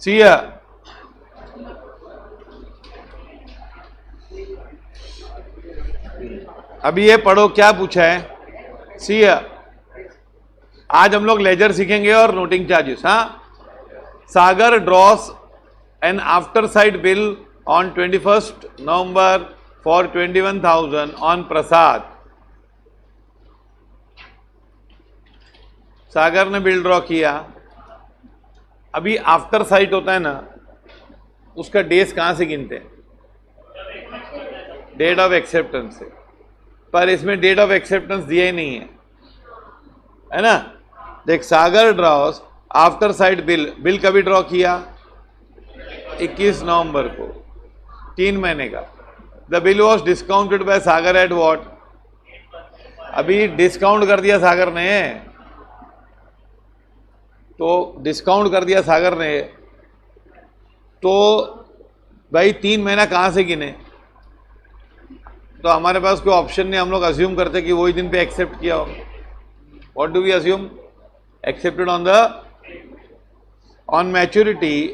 सी अभी ये पढ़ो क्या पूछा है। सी आज हम लोग लेजर सीखेंगे और नोटिंग चार्जेस। हाँ, Sagar draws an after sight bill on 21st November for 21,000 on Prasad. Sagar ने बिल ड्रॉ किया। अभी आफ्टर साइट होता है ना, उसका डेज कहां से गिनते हैं? डेट ऑफ एक्सेप्टेंस से। पर इसमें डेट ऑफ एक्सेप्टेंस दिया ही नहीं है ना। देख, Sagar draws after sight bill, bill कभी ड्रॉ किया? 21 नवंबर को, 3 महीने का। The bill was discounted by Sagar at what? अभी डिस्काउंट कर दिया सागर ने, तो डिस्काउंट कर दिया सागर ने, तो भाई 3 महीना कहां से गिने? तो हमारे पास कोई ऑप्शन नहीं, हम लोग अज्यूम करते कि वही दिन पे एक्सेप्ट किया हो। What do we assume? Accepted on maturity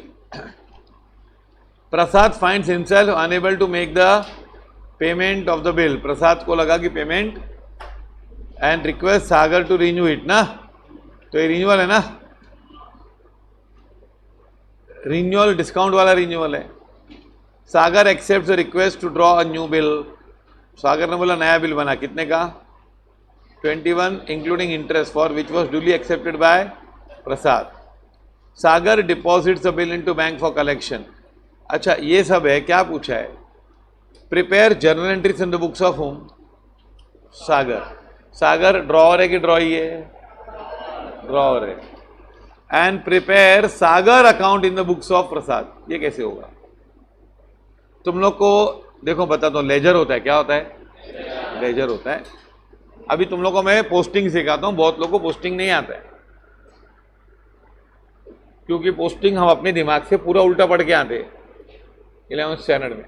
Prasad finds himself unable to make the payment of the bill. Prasad को लगा कि payment and request Sagar to renew it ना। तो ये रिन्यूअल है ना, रिन्यूअल डिस्काउंट वाला रिन्यूअल है। Sagar accepts the request to draw a new bill. Sagar ने बोला नया बिल बना, कितने का? 21 including interest for which was duly accepted by Prasad. Sagar deposits the bill into bank for collection. अच्छा, ये सब है। क्या पूछा है? Prepare journal entries in the books of whom. Sagar, Sagar drawer है कि ड्रॉई है? ड्रॉअर है। And prepare Sagar account in the books of प्रसाद। ये कैसे होगा? तुम लोग को देखो बताता हूं, लेजर होता है। क्या होता है? लेजर होता है। अभी तुम लोग को मैं पोस्टिंग सिखाता हूं। बहुत लोगों को पोस्टिंग नहीं आता है, क्योंकि पोस्टिंग हम अपने दिमाग से पूरा उल्टा पढ़ के आते 11th स्टैंडर्ड में,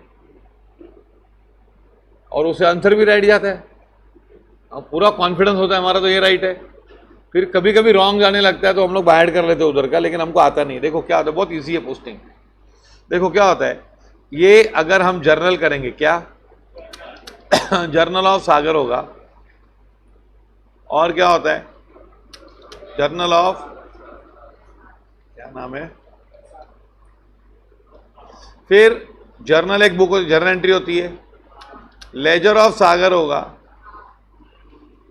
और उसे आंसर भी राइट जाता है। अब पूरा कॉन्फिडेंस होता है हमारा, तो ये राइट है। फिर कभी कभी रॉन्ग जाने लगता है तो हम लोग बाहर कर लेते हैं उधर का, लेकिन हमको आता नहीं। देखो क्या होता है, बहुत ईजी है पोस्टिंग। देखो क्या होता है, ये अगर हम जर्नल करेंगे, क्या जर्नल ऑफ सागर होगा, और क्या होता है? जर्नल ऑफ, क्या नाम है, फिर जर्नल एक बुक, जर्नल एंट्री होती है। लेजर ऑफ सागर होगा,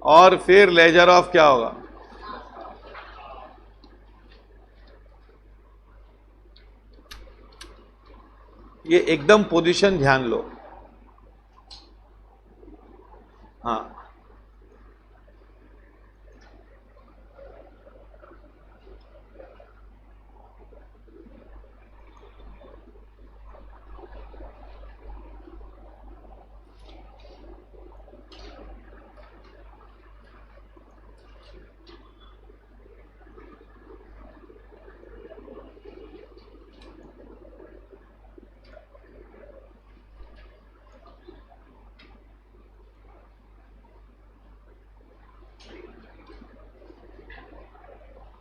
और फिर लेजर ऑफ क्या होगा? ये एकदम पोजीशन ध्यान लो। हाँ,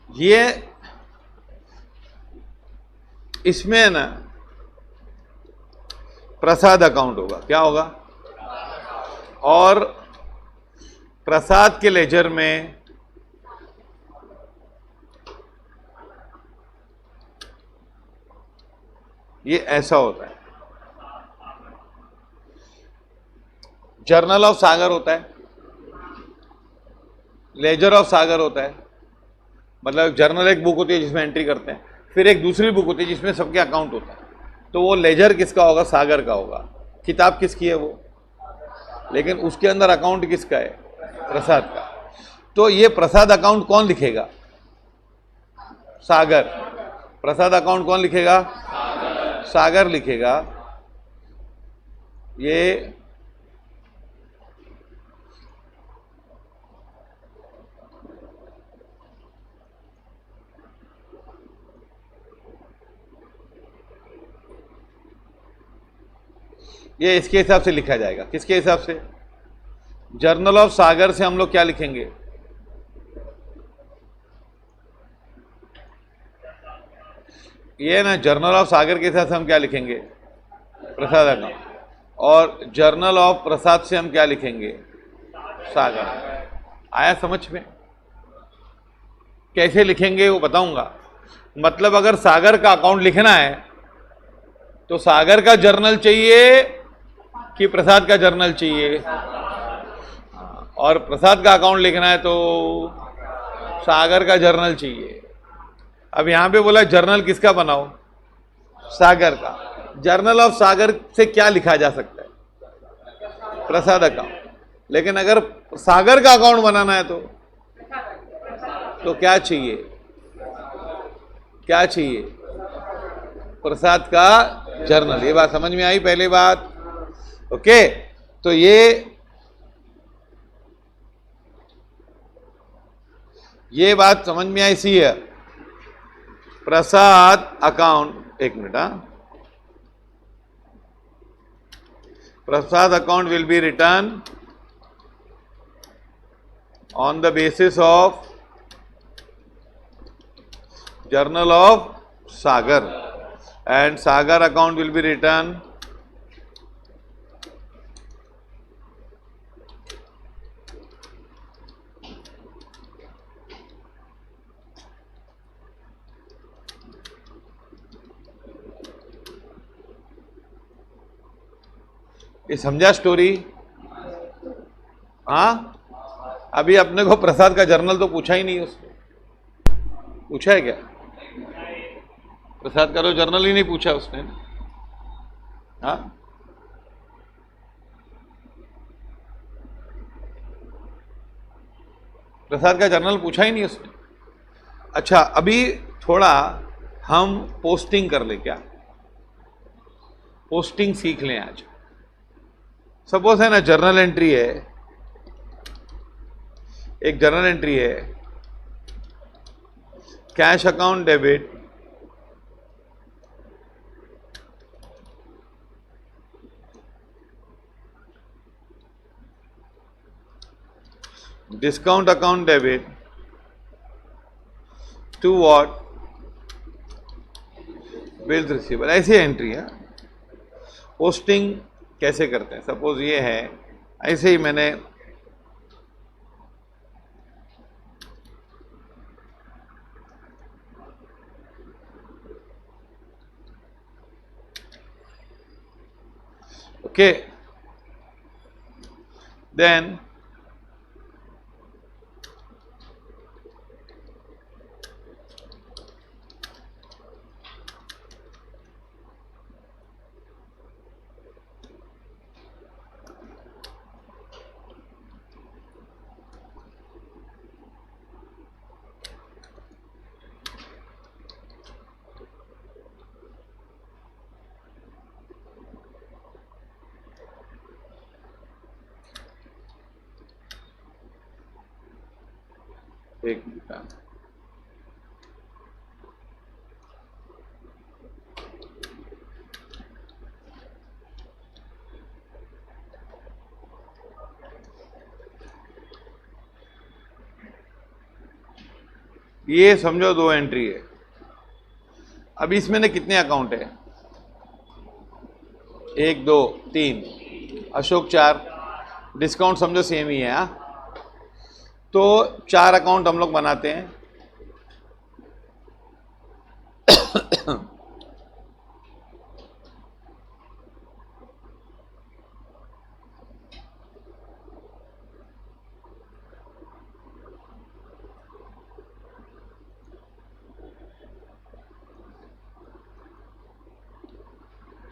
ये इसमें है ना, प्रसाद अकाउंट होगा। क्या होगा? और प्रसाद के लेजर में ये ऐसा होता है। जर्नल ऑफ सागर होता है, लेजर ऑफ सागर होता है। मतलब जर्नल एक बुक होती है जिसमें एंट्री करते हैं, फिर एक दूसरी बुक होती है जिसमें सबके अकाउंट होता है। तो वो लेजर किसका होगा? सागर का होगा। किताब किसकी है वो? लेकिन उसके अंदर अकाउंट किसका है? प्रसाद का। तो ये प्रसाद अकाउंट कौन लिखेगा? सागर। प्रसाद अकाउंट कौन लिखेगा? सागर लिखेगा। ये इसके हिसाब से लिखा जाएगा। किसके हिसाब से? जर्नल ऑफ सागर से हम लोग क्या लिखेंगे? ये ना जर्नल ऑफ सागर के साथ हम क्या लिखेंगे, प्रसाद अकाउंट, और जर्नल ऑफ प्रसाद से हम क्या लिखेंगे, सागर। आया समझ में? कैसे लिखेंगे वो बताऊंगा। मतलब अगर सागर का अकाउंट लिखना है तो सागर का जर्नल चाहिए कि प्रसाद का जर्नल चाहिए, और प्रसाद का अकाउंट लिखना है तो सागर का जर्नल चाहिए। अब यहां पे बोला जर्नल किसका बनाओ, सागर का। जर्नल ऑफ सागर से क्या लिखा जा सकता है, प्रसाद अकाउंट। लेकिन अगर सागर का अकाउंट बनाना है तो क्या चाहिए, क्या चाहिए, प्रसाद का जर्नल। ये बात समझ में आई पहली बात? ओके, तो ये बात समझ में आई सी है। प्रसाद अकाउंट, एक minute, Prasad account will be return on the basis of journal of Sagar, and Sagar account will be written ये समझा स्टोरी? हाँ, अभी अपने को प्रसाद का जर्नल तो पूछा ही नहीं उसने, पूछा है क्या? प्रसाद का तो जर्नल ही नहीं पूछा उसने। हाँ, प्रसाद का जर्नल पूछा ही नहीं उसने। अच्छा, अभी थोड़ा हम पोस्टिंग कर ले, क्या पोस्टिंग सीख लें आज। सपोज है ना, जर्नल एंट्री है, एक जर्नल एंट्री है, cash account debit, discount account debit to what, bills receivable, ऐसी एंट्री है। पोस्टिंग कैसे करते हैं? सपोज ये है, ऐसे ही मैंने okay, then एक मिनट, ये समझो दो एंट्री है। अब इसमें ने कितने अकाउंट है, 1 2 3, अशोक 4, डिस्काउंट समझो सेम ही है। हाँ, तो 4 अकाउंट हम लोग बनाते हैं।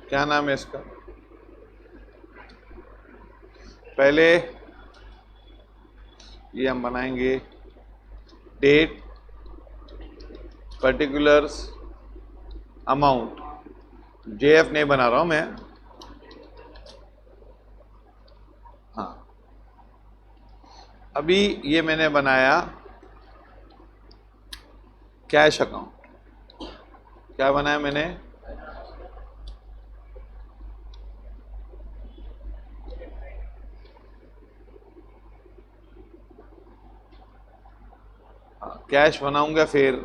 क्या नाम है इसका? पहले ये हम बनाएंगे डेट, पर्टिकुलर्स, अमाउंट। जेएफ नहीं बना रहा हूं मैं। हाँ, अभी ये मैंने बनाया कैश अकाउंट। क्या बनाया मैंने? कैश बनाऊंगा, फिर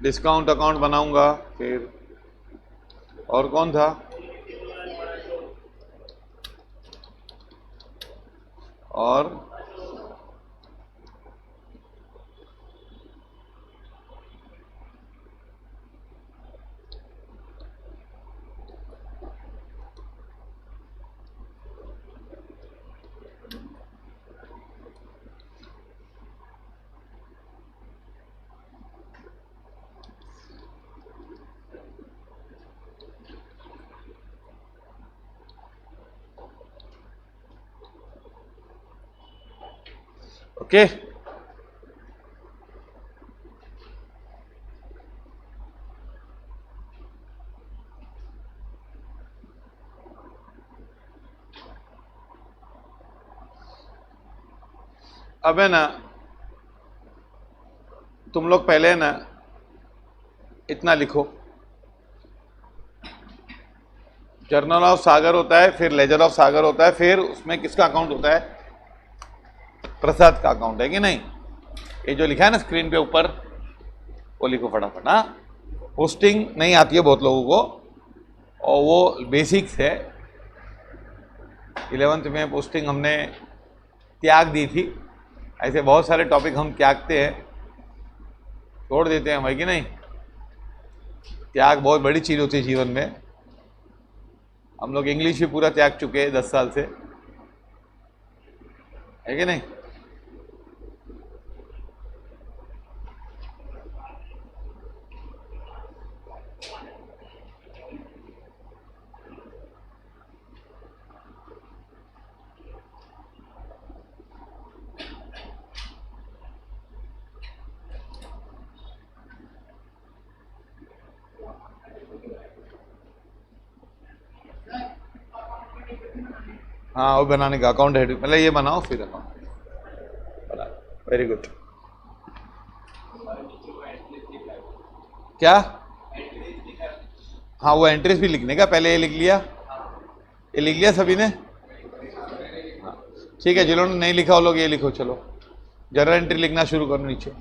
डिस्काउंट अकाउंट बनाऊंगा। फिर और कौन था? और ओके, अब है ना, तुम लोग पहले ना इतना लिखो, जर्नल ऑफ सागर होता है, फिर लेजर ऑफ सागर होता है, फिर उसमें किसका अकाउंट होता है? प्रसाद का अकाउंट, है कि नहीं? ये जो लिखा है ना स्क्रीन पे ऊपर, वो लिखो फटाफट। हाँ, पोस्टिंग नहीं आती है बहुत लोगों को, और वो बेसिक्स है। 11th में पोस्टिंग हमने त्याग दी थी। ऐसे बहुत सारे टॉपिक हम त्यागते हैं, छोड़ देते हैं, है कि नहीं? त्याग बहुत बड़ी चीज़ होती है जीवन में। हम लोग इंग्लिश भी पूरा त्याग चुके हैं 10 साल से, है कि नहीं? हाँ, वो बनाने का अकाउंट है, पहले ये बनाओ फिर अकाउंट। Very good. क्या? हाँ, वो एंट्रीज भी लिखने का, पहले ये लिख लिया, ये लिख लिया सभी ने? ठीक है, जिन्होंने नहीं लिखा वो लोग ये लिखो। चलो जर्नल एंट्री लिखना शुरू करो नीचे।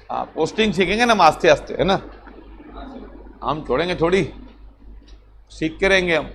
हाँ, पोस्टिंग सीखेंगे ना आस्ते आस्ते, है ना? हम छोड़ेंगे थोड़ी, सीख के रहेंगे हम।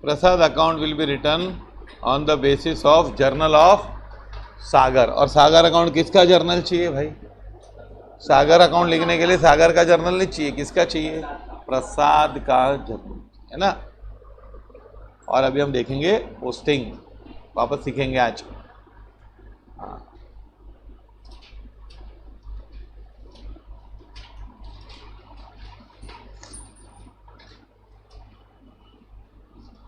Prasad account will be written on the basis of journal of Sagar. और सागर अकाउंट किसका जर्नल चाहिए भाई? सागर अकाउंट लिखने के लिए सागर का जर्नल नहीं चाहिए, किसका चाहिए? प्रसाद का जर्नल, है ना? और अभी हम देखेंगे पोस्टिंग, वापस सीखेंगे आज। हाँ,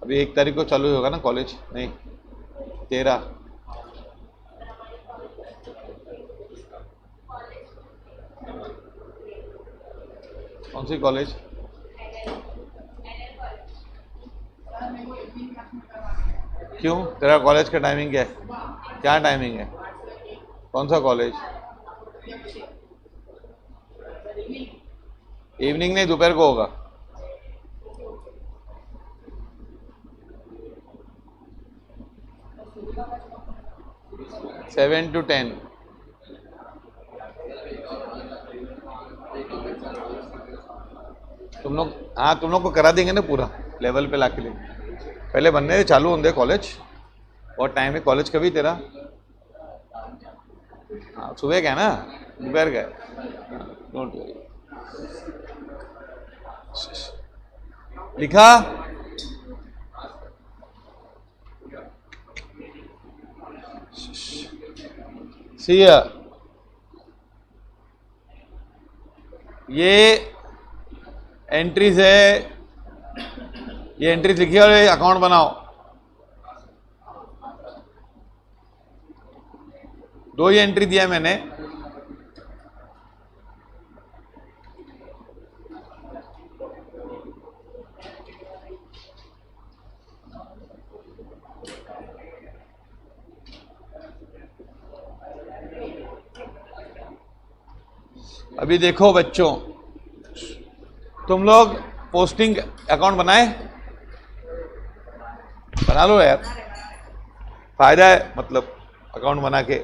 अभी 1 तारीख को चालू होगा ना कॉलेज? नहीं, 13। कौन सी कॉलेज? क्यों? तेरा कॉलेज का टाइमिंग क्या है? क्या टाइमिंग है? कौन सा कॉलेज? इवनिंग नहीं, दोपहर को होगा। Seven to 10। तुम लोग, हाँ तुम लोग को करा देंगे ना पूरा लेवल पे लाके लेंगे। पहले बनने दे, चालू होने दे कॉलेज। और टाइम है कॉलेज कभी तेरा? हाँ सुबह क्या ना, दोपहर का। Don't worry. लिखा? सी ये एंट्रीज है, ये एंट्रीज लिखी और अकाउंट बनाओ। दो ही एंट्री दिया मैंने। अभी देखो बच्चों, तुम लोग पोस्टिंग अकाउंट बनाए? बना लो यार, फायदा है मतलब अकाउंट बना के।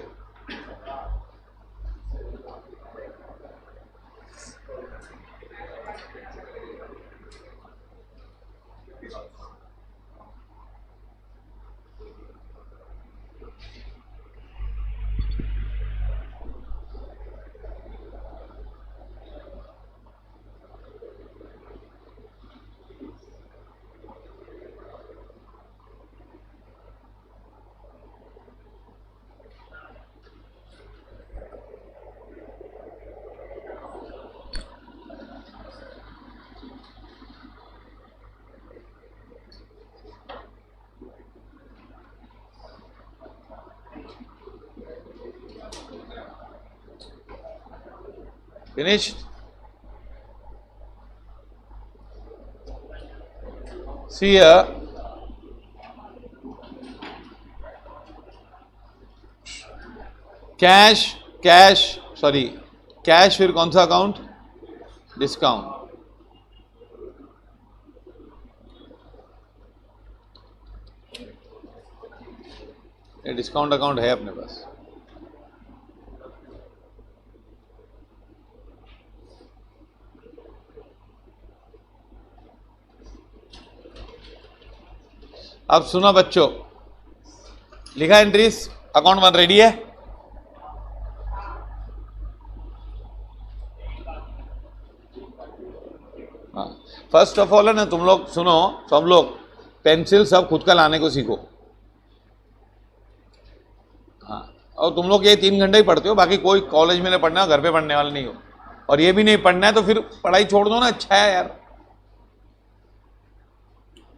Finished? See here, कैश फिर कौन सा अकाउंट? डिस्काउंट। ये डिस्काउंट अकाउंट है अपने पास। अब सुनो बच्चों, लिखा एंट्रीज, अकाउंट वन रेडी है? हाँ, फर्स्ट ऑफ ऑल है ना, तुम लोग सुनो, सब लोग पेंसिल सब खुद का लाने को सीखो। हाँ, और तुम लोग ये 3 घंटे ही पढ़ते हो, बाकी कोई कॉलेज में नहीं पढ़ना, घर पे पढ़ने वाले नहीं हो। और ये भी नहीं पढ़ना है तो फिर पढ़ाई छोड़ दो ना, अच्छा है यार।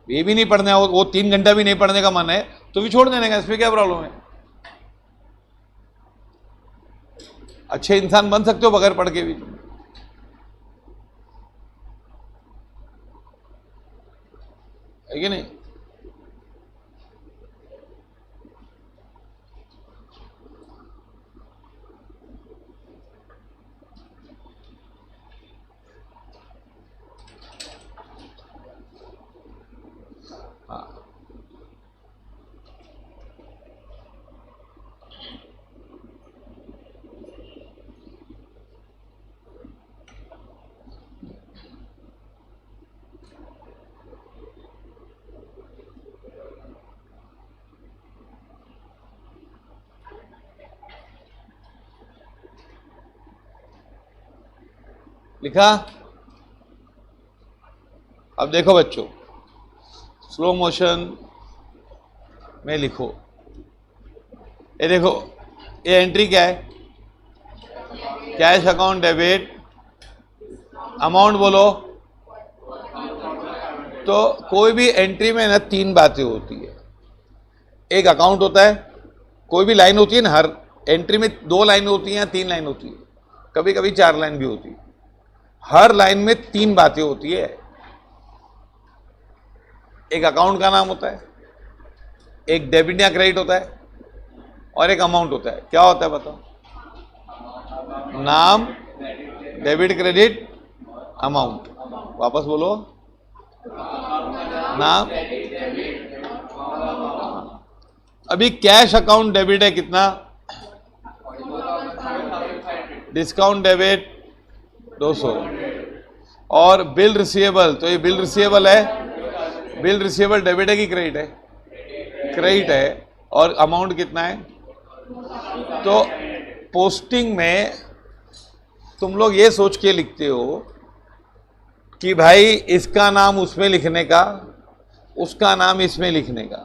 ये भी नहीं पढ़ना है, वो 3 घंटा भी नहीं पढ़ने का मन है तो भी छोड़ देने का, इसमें क्या प्रॉब्लम है? अच्छे इंसान बन सकते हो बगैर पढ़ के भी, है कि नहीं? लिखा? अब देखो बच्चों, स्लो मोशन में लिखो। ये देखो, ये एंट्री क्या है? कैश अकाउंट डेबिट, अमाउंट बोलो। तो कोई भी एंट्री में ना 3 बातें होती है। एक अकाउंट होता है, कोई भी लाइन होती है ना, हर एंट्री में 2 लाइन होती हैं या 3 लाइन होती है, कभी कभी 4 लाइन भी होती है। हर लाइन में 3 बातें होती है। एक अकाउंट का नाम होता है, एक डेबिट या क्रेडिट होता है, और एक अमाउंट होता है। क्या होता है बताओ? नाम, डेबिट, क्रेडिट, अमाउंट। वापस बोलो, नाम। अभी कैश अकाउंट डेबिट है कितना? Discount debit 200। और बिल रिसीवेबल, तो ये बिल रिसीवेबल है बिल रिसीवेबल डेबिट है कि क्रेडिट है? क्रेडिट है। और अमाउंट कितना है? तो पोस्टिंग में तुम लोग ये सोच के लिखते हो कि भाई इसका नाम उसमें लिखने का, उसका नाम इसमें लिखने का,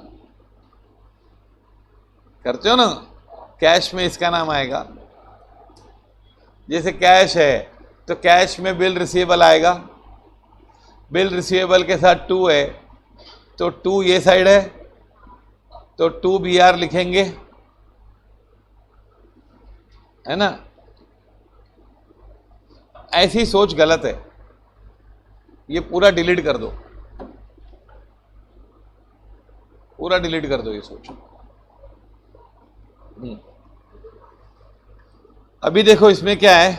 करते हो ना? कैश में इसका नाम आएगा, जैसे कैश है तो कैश में बिल रिसीवेबल आएगा, बिल रिसीवेबल के साथ 2 है तो 2 ये साइड है तो 2 BR लिखेंगे, है ना? ऐसी सोच गलत है, ये पूरा डिलीट कर दो, पूरा डिलीट कर दो ये सोच। अभी देखो इसमें क्या है,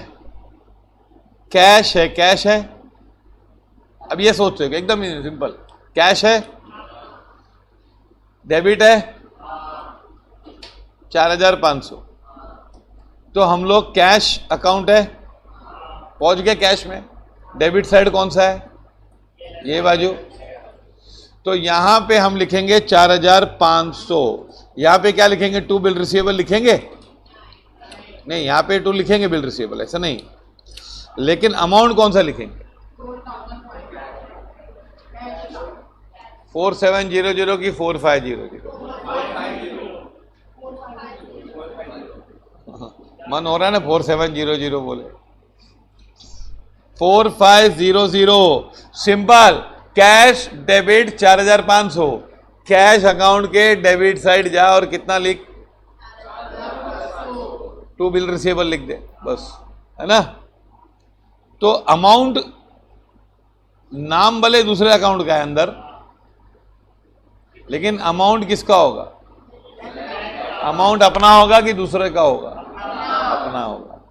कैश है, कैश है। अब ये सोचते हो एकदम सिंपल, कैश है, डेबिट है 4500, तो हम लोग कैश अकाउंट है, पहुंच गए कैश में। डेबिट साइड कौन सा है? ये बाजू। तो यहां पे हम लिखेंगे 4500, यहां पे क्या लिखेंगे? 2 बिल रिसीवेबल लिखेंगे? नहीं, यहां पे 2 लिखेंगे बिल रिसीवेबल, ऐसा नहीं। लेकिन अमाउंट कौन सा लिखेंगे? 4700 की 4500? मन हो रहा है ना 4700 बोले। 4500 simple. Cash debit 4500, cash account के डेबिट साइड जा और कितना लिख? 2 बिल रिसीवेबल लिख दे बस, है ना? तो अमाउंट नाम भले दूसरे अकाउंट का है अंदर, लेकिन अमाउंट किसका होगा? अमाउंट अपना होगा कि दूसरे का होगा? अपना होगा।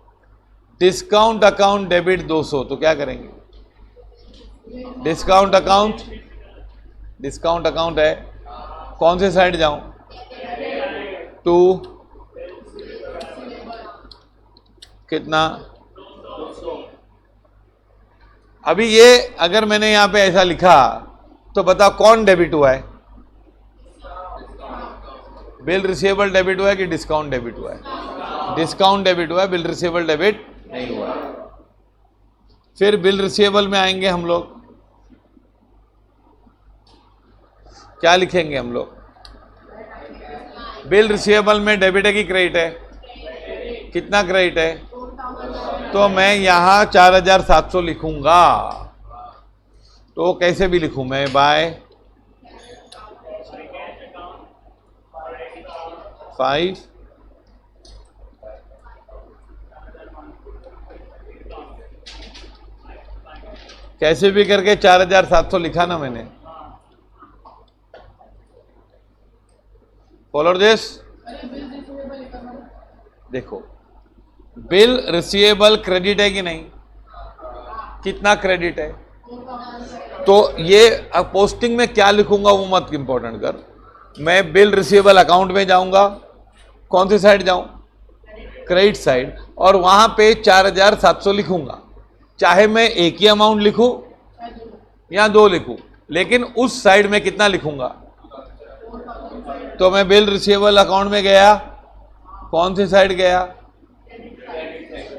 डिस्काउंट अकाउंट डेबिट 200, तो क्या करेंगे? डिस्काउंट अकाउंट, डिस्काउंट अकाउंट है, कौन से साइड जाऊं? 2 कितना? अभी ये अगर मैंने यहां पे ऐसा लिखा तो बताओ कौन डेबिट हुआ है? बिल रिसीवेबल डेबिट हुआ है कि डिस्काउंट डेबिट हुआ है? डिस्काउंट डेबिट हुआ है, बिल रिसीवेबल डेबिट नहीं हुआ है। फिर बिल रिसीवेबल में आएंगे हम लोग, क्या लिखेंगे हम लोग? बिल रिसीवेबल में डेबिट है कि क्रेडिट है? कितना क्रेडिट है? तो मैं यहां 4700 लिखूंगा। तो कैसे भी लिखूं मैं? बाय 5 कैसे भी करके 4700 लिखा ना मैंने। Follow this. देखो बिल रिसीवेबल क्रेडिट है कि नहीं? कितना क्रेडिट है? तो ये पोस्टिंग में क्या लिखूंगा वो मत इंपॉर्टेंट कर। मैं बिल रिसीवेबल अकाउंट में जाऊंगा, कौन सी साइड जाऊं? क्रेडिट साइड, और वहां पे 4700 लिखूंगा। चाहे मैं एक ही अमाउंट लिखूं या 2 लिखूं, लेकिन उस साइड में कितना लिखूंगा? तो मैं बिल रिसीवेबल अकाउंट में गया, कौन सी साइड गया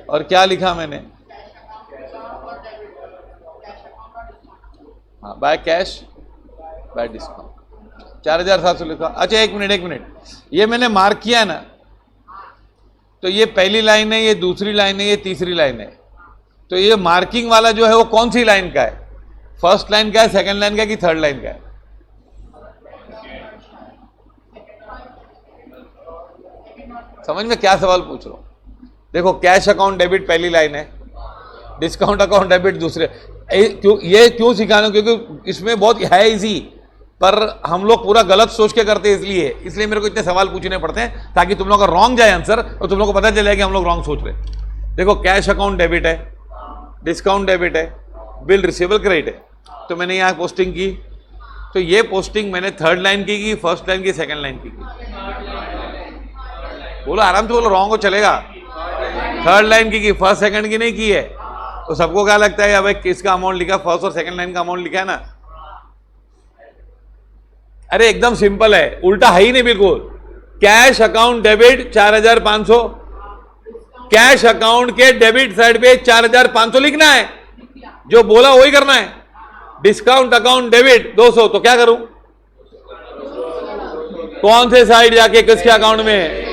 और क्या लिखा मैंने? हाँ, बाय कैश बाय डिस्काउंट 4700 लिखा। अच्छा एक मिनट, ये मैंने मार्क किया ना, तो ये पहली लाइन है, ये दूसरी लाइन है, ये तीसरी लाइन है। तो ये मार्किंग वाला जो है वो कौन सी लाइन का है? फर्स्ट लाइन का है, सेकंड लाइन का है कि थर्ड लाइन का है? समझ में क्या सवाल पूछ रहा हूं? देखो कैश अकाउंट डेबिट पहली लाइन है, डिस्काउंट अकाउंट डेबिट दूसरे। ये क्यों सिखाना? क्योंकि इसमें बहुत है इजी, पर हम लोग पूरा गलत सोच के करते हैं, इसलिए मेरे को इतने सवाल पूछने पड़ते हैं ताकि तुम लोग का रॉन्ग जाए आंसर और तुम लोग को पता चले कि हम लोग रॉन्ग सोच रहे हैं। देखो कैश अकाउंट डेबिट है, डिस्काउंट डेबिट है, बिल रिसीवेबल क्रेडिट है। तो मैंने यहाँ पोस्टिंग की, तो ये पोस्टिंग मैंने थर्ड लाइन की, फर्स्ट लाइन की, सेकंड लाइन की। बोलो आराम से बोलो, रॉन्ग हो चलेगा। थर्ड लाइन की फर्स्ट सेकंड की नहीं की है। तो सबको क्या लगता है भाई किसका अमाउंट लिखा? फर्स्ट और सेकंड लाइन का अमाउंट लिखा है ना। अरे एकदम सिंपल है, उल्टा है ही नहीं बिल्कुल। Cash account debit 4500, cash account के डेबिट साइड पे 4500 लिखना है, जो बोला वही करना है। डिस्काउंट अकाउंट डेबिट 200, तो क्या करूं, कौन से साइड जाके किसके अकाउंट में?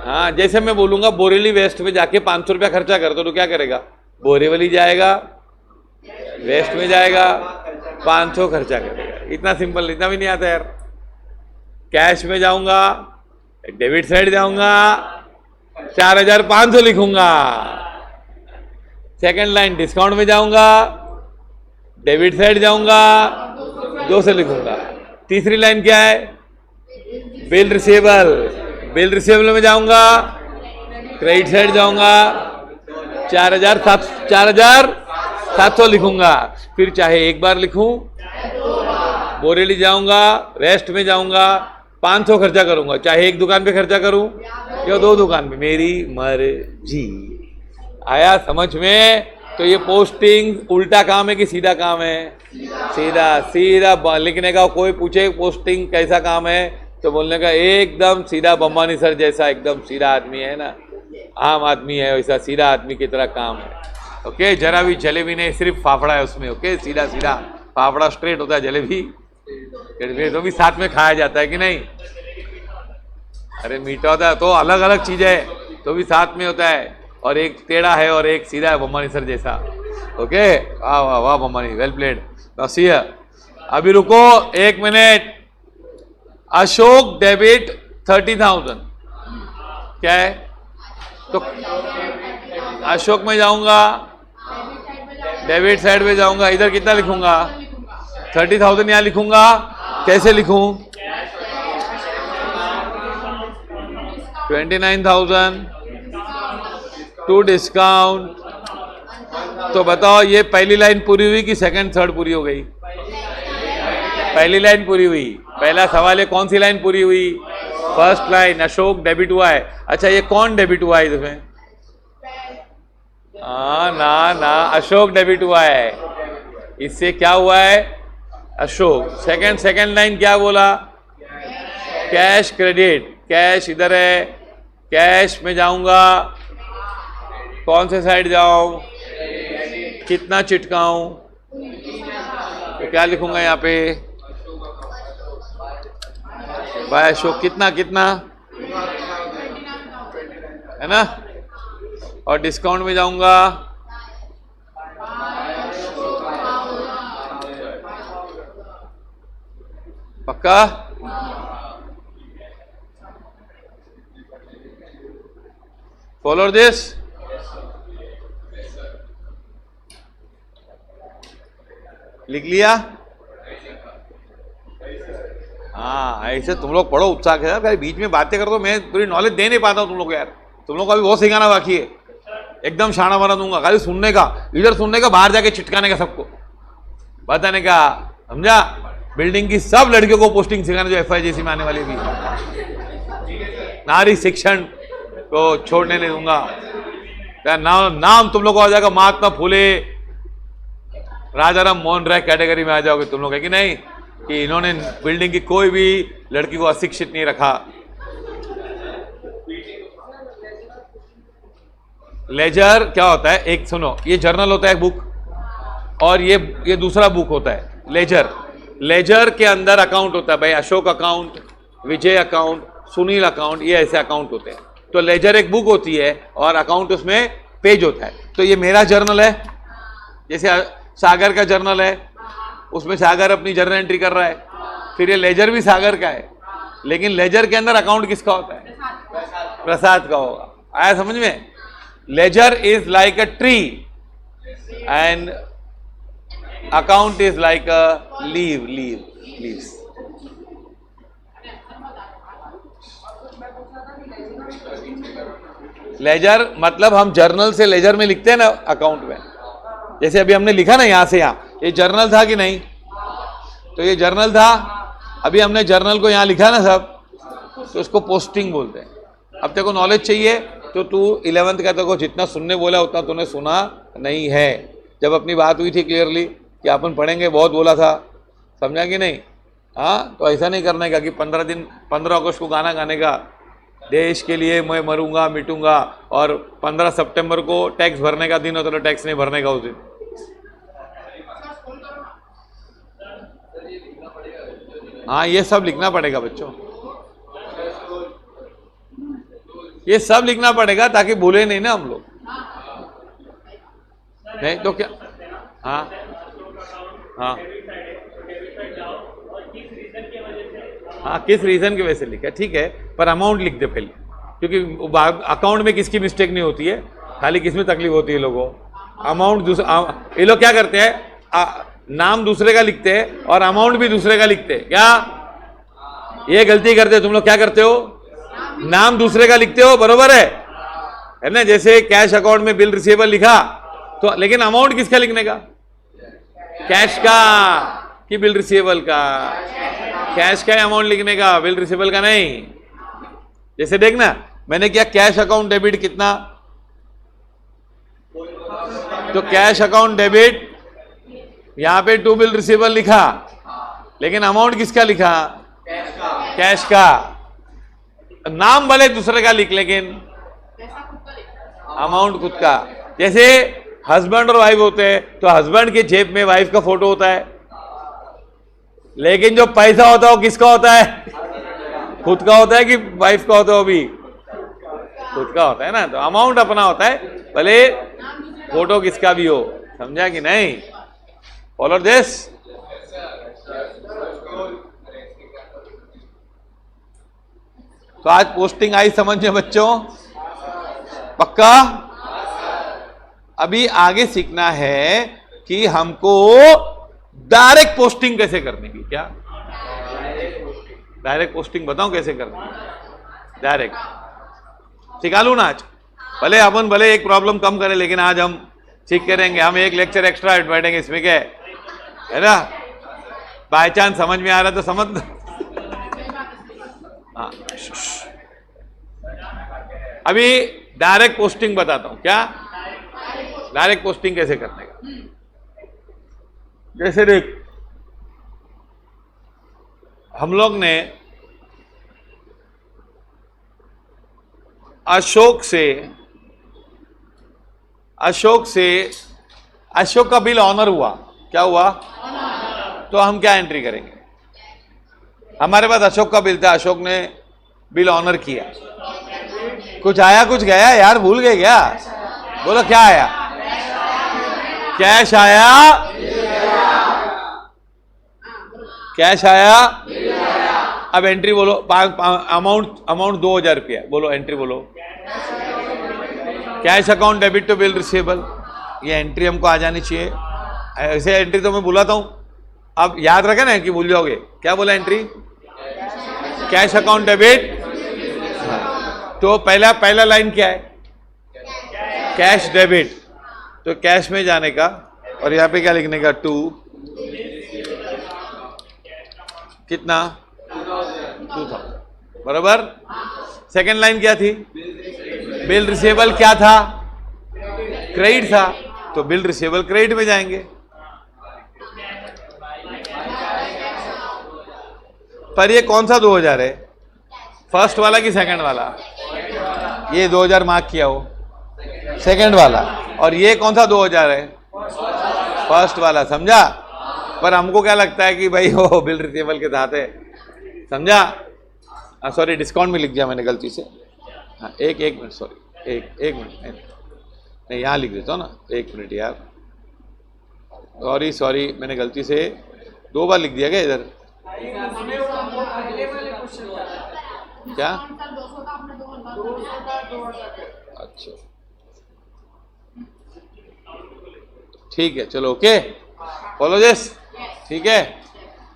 हाँ, जैसे मैं बोलूंगा बोरेली वेस्ट में जाके 500 रुपया खर्चा कर दो, तो क्या करेगा? बोरेवली जाएगा, वेस्ट में जाएगा, 500 खर्चा करेगा। इतना सिंपल, इतना भी नहीं आता यार। कैश में जाऊंगा, डेबिट साइड जाऊंगा, 4500 लिखूंगा। सेकंड लाइन डिस्काउंट में जाऊंगा, डेबिट साइड जाऊंगा, 200 लिखूंगा। तीसरी लाइन क्या है? बिल रिसीवेबल, बिल रिसीवेबल में जाऊंगा, क्रेडिट साइड जाऊंगा, 4700 लिखूंगा। फिर चाहे एक बार लिखूं, बोरेली जाऊंगा, वेस्ट में जाऊंगा, 500 खर्चा करूंगा, चाहे एक दुकान पे खर्चा करूं या 2 दुकान पे, मेरी मर्जी। आया समझ में? तो ये पोस्टिंग उल्टा काम है कि सीधा काम है? सीधा। सीधा लिखने का, कोई पूछे पोस्टिंग कैसा काम है तो बोलने का एकदम सीधा, बम्बानी सर जैसा एकदम सीधा आदमी है ना, आम आदमी है वैसा सीधा आदमी की तरह काम है। ओके, जरा भी जलेबी नहीं, सिर्फ फाफड़ा है उसमें। ओके, सीधा सीधा फाफड़ा स्ट्रेट होता है, जलेबी तो भी साथ में खाया जाता है कि नहीं? अरे मीठा होता है तो अलग अलग चीज है, तो भी साथ में होता है। और एक टेढ़ा है और एक सीधा है, बम्बानी सर जैसा। ओके, वाह वाह वाह बम्बानी, वेल प्लेड। अभी रुको 1 मिनट। अशोक डेबिट 30,000, क्या है? तो अशोक में जाऊंगा, डेबिट साइड में जाऊंगा, इधर कितना लिखूंगा? 30,000 यहां लिखूंगा। कैसे लिखूं? 29,000 टू डिस्काउंट। तो बताओ ये पहली लाइन पूरी हुई कि सेकंड थर्ड पूरी हो गई? पहली लाइन पूरी हुई। पहला सवाल है कौन सी लाइन पूरी हुई? फर्स्ट लाइन, अशोक डेबिट हुआ है। अच्छा, ये कौन डेबिट हुआ है इसमें? ना ना, अशोक डेबिट हुआ है। इससे क्या हुआ है? अशोक। सेकंड लाइन क्या बोला? Cash credit. कैश इधर है, कैश में जाऊंगा, कौन से साइड जाऊं, कितना चिटकाऊं, तो क्या लिखूंगा यहाँ पे? भाई अशोक कितना कितना है ना। और डिस्काउंट में जाऊंगा, पक्का? Follow this. लिख लिया? हाँ, ऐसे तुम लोग पढ़ो उत्साह के साथ। बीच में बातें कर दो, मैं पूरी नॉलेज दे नहीं पाता हूँ तुम लोग को यार। तुम लोग को अभी बहुत सिखाना बाकी है। एकदम शाना बना दूंगा, खाली सुनने का, इधर सुनने का, बाहर जाके चिटकाने का, सबको बताने का, समझा? बिल्डिंग की सब लड़कियों को पोस्टिंग सिखाने, जो FIJC में आने वाली भी। नारी शिक्षण को छोड़ने नहीं दूंगा। नाम तुम लोग को आ जाएगा महात्मा फूले, राजाराम मोहन राय कैटेगरी में आ जाओगे तुम लोग, है कि नहीं? कि इन्होंने बिल्डिंग की कोई भी लड़की को अशिक्षित नहीं रखा। लेजर क्या होता है? एक सुनो, ये जर्नल होता है बुक, और ये दूसरा बुक होता है लेजर। लेजर के अंदर अकाउंट होता है भाई, अशोक अकाउंट, विजय अकाउंट, सुनील अकाउंट, ये ऐसे अकाउंट होते हैं। तो लेजर एक बुक होती है और अकाउंट उसमें पेज होता है। तो ये मेरा जर्नल है, जैसे सागर का जर्नल है, उसमें सागर अपनी जर्नल एंट्री कर रहा है। फिर ये लेजर भी सागर का है, लेकिन लेजर के अंदर अकाउंट किसका होता है? प्रसाद का होगा। आया समझ में? Ledger is like a tree and account is like a leaves. Ledger मतलब हम जर्नल से लेजर में लिखते हैं ना अकाउंट में। जैसे अभी हमने लिखा ना यहां से यहां, ये जर्नल था कि नहीं? तो ये जर्नल था, अभी हमने जर्नल को यहां लिखा ना सब, तो उसको पोस्टिंग बोलते हैं। अब तेरे को नॉलेज चाहिए तो तू 11th का, तेरे को जितना सुनने बोला उतना तूने सुना नहीं है। जब अपनी बात हुई थी क्लियरली कि अपन पढ़ेंगे, बहुत बोला था, समझा कि नहीं? हाँ, तो ऐसा नहीं करने का कि 15 अगस्त को गाना गाने का, देश के लिए मैं मरूंगा मिटूंगा, और 15 सितंबर को टैक्स भरने का दिन होता है तो टैक्स नहीं भरने का उस दिन। हाँ, ये सब लिखना पड़ेगा बच्चों, ये सब लिखना पड़ेगा ताकि भूले नहीं ना हम लोग। नहीं तो क्या? हाँ हाँ हाँ, किस रीजन की वजह से लिखा, ठीक है, पर अमाउंट लिख दे पहले, क्योंकि अकाउंट में किसकी मिस्टेक नहीं होती है, खाली किसमें तकलीफ होती है लोगों को। अमाउंट ये लोग क्या करते हैं, नाम दूसरे का लिखते हैं और अमाउंट भी दूसरे का लिखते हैं। क्या ये गलती करते हो तुम लोग? क्या करते हो? नाम दूसरे का लिखते हो, बरोबर है ना? जैसे कैश अकाउंट में बिल रिसीवेबल लिखा तो, लेकिन अमाउंट किसका लिखने का? कैश का कि बिल रिसीवेबल का? कैश का अमाउंट लिखने का, बिल रिसीवेबल का नहीं। जैसे देखना, मैंने क्या कैश अकाउंट डेबिट कितना, तो कैश अकाउंट डेबिट यहां पे टू बिल रिसीवेबल लिखा, लेकिन अमाउंट किसका लिखा? कैश का। नाम भले दूसरे का लिख, लेकिन अमाउंट खुद का। जैसे हस्बैंड और वाइफ होते हैं तो हस्बैंड के जेब में वाइफ का फोटो होता है, लेकिन जो पैसा होता है वो किसका होता है? खुद का होता है कि वाइफ का होता है? वो भी खुद का होता है ना। तो अमाउंट अपना होता है, भले फोटो किसका भी हो। समझा कि नहीं? Follow this. तो आज पोस्टिंग आई समझ में बच्चों? पक्का? अभी आगे सीखना है कि हमको डायरेक्ट पोस्टिंग कैसे करने की। क्या डायरेक्ट पोस्टिंग बताऊं कैसे करनी? डायरेक्ट सिखा लूं ना आज? भले एक प्रॉब्लम कम करें, लेकिन आज हम सीख करेंगे। हम एक लेक्चर एक्स्ट्रा बैठेंगे, इसमें क्या है ना? बाय चांस समझ में आ रहा तो समझ। हाँ, अभी डायरेक्ट पोस्टिंग बताता हूं। क्या डायरेक्ट पोस्टिंग कैसे करने का? जैसे देख, हम लोग ने अशोक का बिल ऑनर हुआ। क्या हुआ? तो हम क्या एंट्री करेंगे? हमारे पास अशोक का बिल था, अशोक ने बिल ऑनर किया। कुछ आया कुछ गया यार, भूल गए क्या? बोलो क्या आया? कैश आया, कैश आया। अब एंट्री बोलो। अमाउंट 2000 रुपया। बोलो एंट्री बोलो। Cash account debit to bill receivable, ये एंट्री हमको आ जानी चाहिए। ऐसे एंट्री तो मैं बुलाता हूं, अब याद रखें ना कि भूल जाओगे। क्या बोला एंट्री? Cash account debit. तो पहला लाइन क्या है? Cash debit. तो कैश में जाने का, और यहां पे क्या लिखने का? 2 कितना? 2000, बराबर। सेकेंड लाइन क्या थी? बिल रिसीवेबल क्या था? क्रेडिट था, तो बिल रिसीवेबल क्रेडिट में जाएंगे। पर ये कौन सा 2000 है? फर्स्ट वाला कि सेकंड वाला? ये 2000 मार्क किया हो, सेकंड वाला। और ये कौन सा 2000 है? फर्स्ट वाला। समझा? पर हमको क्या लगता है कि भाई वो बिल रिसीवेबल के साथ है। समझा? सॉरी, डिस्काउंट में लिख दिया मैंने गलती से। हाँ, एक मिनट, सॉरी, एक मिनट, नहीं यहाँ लिख देता हूँ ना। एक मिनट यार, सॉरी, मैंने गलती से 2 बार लिख दिया क्या इधर? क्या? अच्छा, ठीक है, चलो ओके, फॉलो दिस। ठीक है।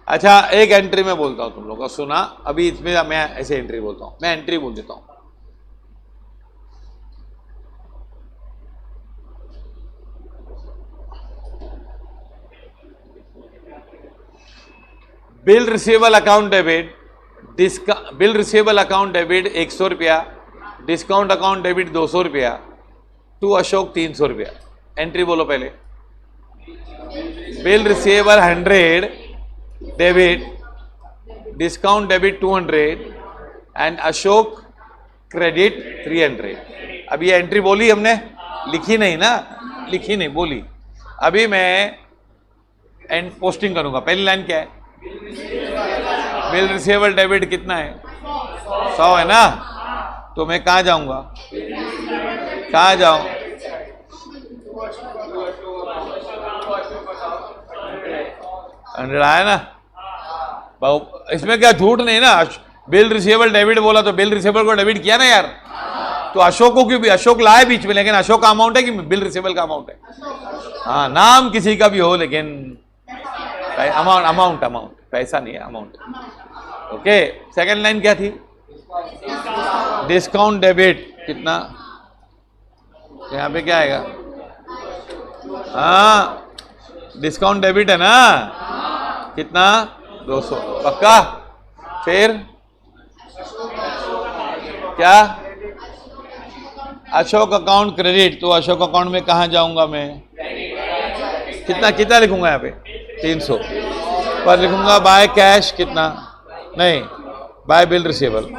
अच्छा, एक एंट्री में बोलता हूं, तुम लोग को सुना। अभी इसमें मैं ऐसे एंट्री बोलता हूं, मैं एंट्री बोल देता हूं। Bill receivable account debit, bill receivable account debit 100 रुपया, डिस्काउंट अकाउंट डेबिट 200 रुपया, टू अशोक 300 रुपया। एंट्री बोलो पहले। Bill receivable 100 debit discount debit 200 and Ashok credit 300। अभी ये एंट्री बोली हमने, लिखी नहीं ना, लिखी नहीं, बोली। अभी मैं एंड पोस्टिंग करूंगा। पहली लाइन क्या है? बिल रिसीवेबल डेबिट कितना है? 100 है ना। तो मैं कहाँ जाऊंगा? कहाँ जाऊं? आया ना। इसमें क्या झूठ नहीं ना। बिल रिसीवेबल डेबिट बोला तो बिल रिसीवेबल को डेबिट किया ना यार। तो अशोक को क्यों भी, अशोक लाए बीच में, लेकिन अशोक का अमाउंट है कि बिल रिसीवेबल का अमाउंट है? हाँ, नाम किसी का भी हो लेकिन अमाउंट पैसा नहीं है, अमाउंट। ओके, सेकंड लाइन क्या थी? डिस्काउंट डेबिट कितना? यहाँ पे क्या आएगा? हाँ, डिस्काउंट डेबिट है ना, कितना? 200 पक्का। फिर क्या? Ashok account credit. तो अशोक अकाउंट में कहाँ जाऊंगा मैं? कितना कितना लिखूंगा यहाँ पे? 300 पर लिखूंगा बाय कैश कितना? नहीं, bye bill receivable.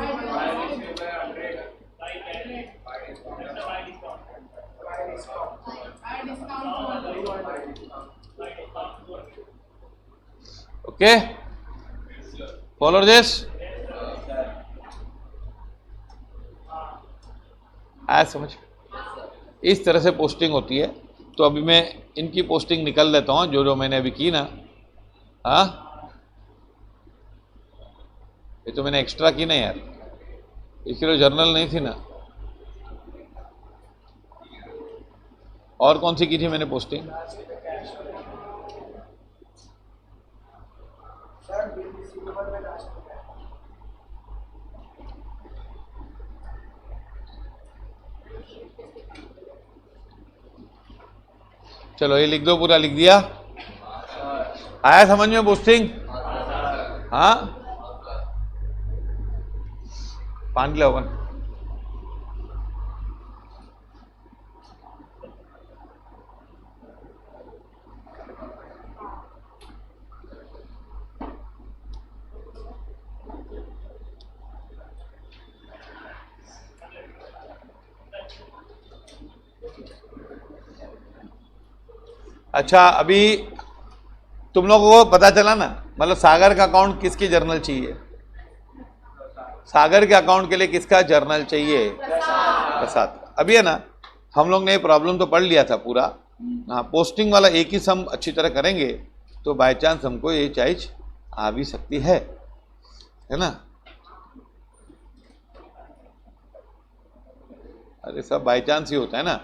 Okay, follow this. आज समझ, इस तरह से पोस्टिंग होती है। तो अभी मैं इनकी पोस्टिंग निकल लेता हूँ, जो जो मैंने अभी की ना। हाँ, ये तो मैंने एक्स्ट्रा की ना यार, इसकी तो जर्नल नहीं थी ना। और कौन सी की थी मैंने पोस्टिंग? चलो ये लिख दो, पूरा लिख दिया। आया समझ में पोस्टिंग? हाँ, पानी लो। अच्छा, अभी तुम लोगों को पता चला ना, मतलब सागर का अकाउंट किसकी जर्नल चाहिए? सागर के अकाउंट के लिए किसका जर्नल चाहिए? प्रसाद। अभी है ना, हम लोग ने ये प्रॉब्लम तो पढ़ लिया था पूरा। हाँ, पोस्टिंग वाला एक ही सम अच्छी तरह करेंगे तो बाय चांस हमको ये चॉइस आ भी सकती है ना। अरे सब बाय चांस ही होता है ना।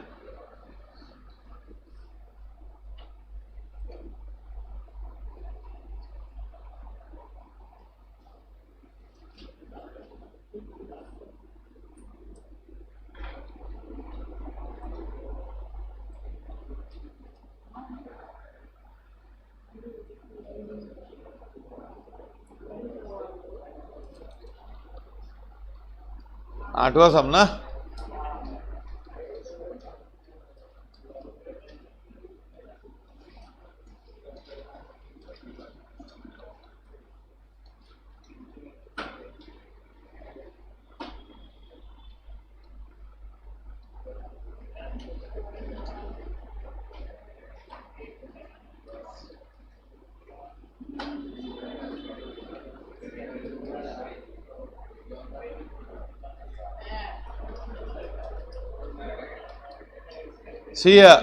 आठवां सम ना। See ya.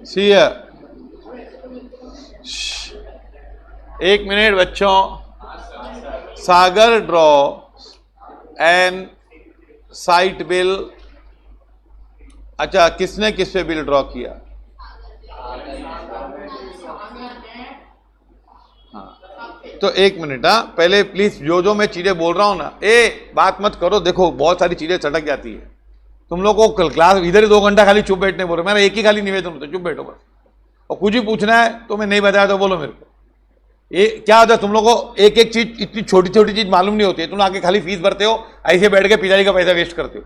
See ya. एक मिनट बच्चों। सागर ड्रॉ एन साइट बिल। अच्छा, किसने किस पे बिल ड्रॉ किया? हाँ, तो एक मिनट। हाँ, पहले प्लीज जो जो मैं चीजें बोल रहा हूं ना, बात मत करो। देखो बहुत सारी चीजें चटक जाती है, तुम लोग को क्लास इधर ही 2 घंटा खाली चुप बैठने बोल रहे, मेरा एक ही खाली निवेदन होता है, चुप बैठो बस। और कुछ ही पूछना है तो मैं नहीं बताया तो बोलो मेरे को। ये क्या होता है, तुम लोग को एक एक चीज, इतनी छोटी छोटी चीज मालूम नहीं होती है, तुम आके खाली फीस भरते हो, ऐसे बैठ के पिताजी का पैसा वेस्ट करते हो।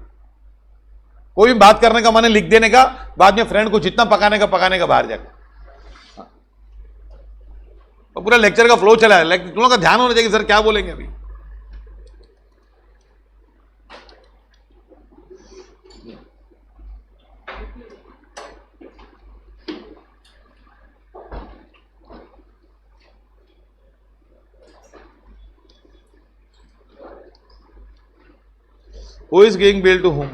कोई भी बात करने का मन है लिख देने का, बाद में फ्रेंड को जितना पकाने का बाहर जाकर। तो पूरा लेक्चर का फ्लो चला है, तुम लोग का ध्यान होना चाहिए सर क्या बोलेंगे अभी। Who is giving bill to whom?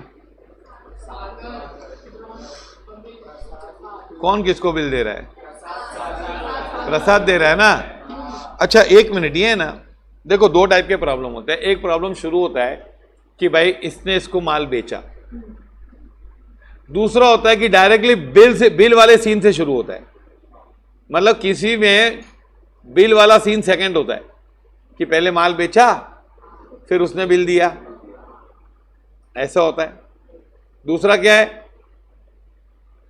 कौन किसको बिल दे रहा है? प्रसाद दे रहा है ना। अच्छा एक मिनट, ये है ना, देखो 2 टाइप के प्रॉब्लम होते हैं। एक प्रॉब्लम शुरू होता है कि भाई इसने इसको माल बेचा, दूसरा होता है कि डायरेक्टली बिल वाले सीन से शुरू होता है। मतलब किसी में बिल वाला सीन सेकंड होता है कि पहले माल बेचा फिर उसने बिल दिया, ऐसा होता है। दूसरा क्या है,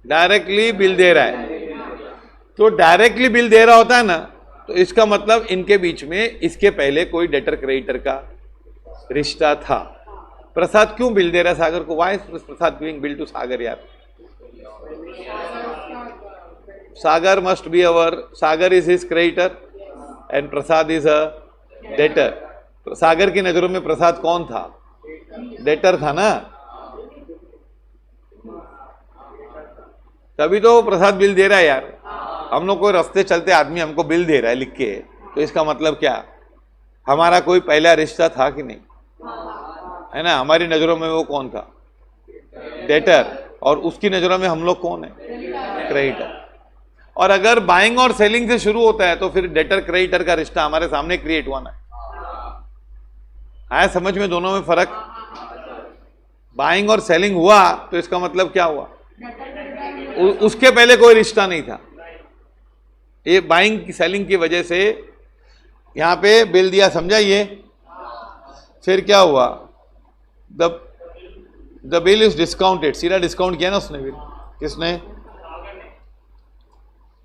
डायरेक्टली बिल दे रहा है। तो डायरेक्टली बिल दे रहा होता है ना, तो इसका मतलब इनके बीच में इसके पहले कोई डेटर क्रेडिटर का रिश्ता था। प्रसाद क्यों बिल दे रहा है सागर को? Why Prasad giving bill to Sagar? यार Sagar must be our, Sagar is his creditor and Prasad is a debtor. Sagar की नजरों में प्रसाद कौन था? डेटर था ना, तभी तो प्रसाद बिल दे रहा है यार। हम लोग कोई रास्ते चलते आदमी हमको बिल दे रहा है लिख के, तो इसका मतलब क्या, हमारा कोई पहला रिश्ता था कि नहीं, है ना? हमारी नजरों में वो कौन था? डेटर। और उसकी नजरों में हम लोग कौन है? क्रेडिटर। और अगर बाइंग और सेलिंग से शुरू होता है तो फिर डेटर क्रेडिटर का रिश्ता हमारे सामने क्रिएट हुआ ना। आया समझ में दोनों में फर्क? बाइंग और सेलिंग हुआ तो इसका मतलब क्या हुआ, उसके पहले कोई रिश्ता नहीं था। ये बाइंग की सेलिंग की वजह से यहां पे बिल दिया, समझा? ये फिर क्या हुआ, द बिल इज डिस्काउंटेड, सीधा डिस्काउंट किया ना उसने बिल। किसने?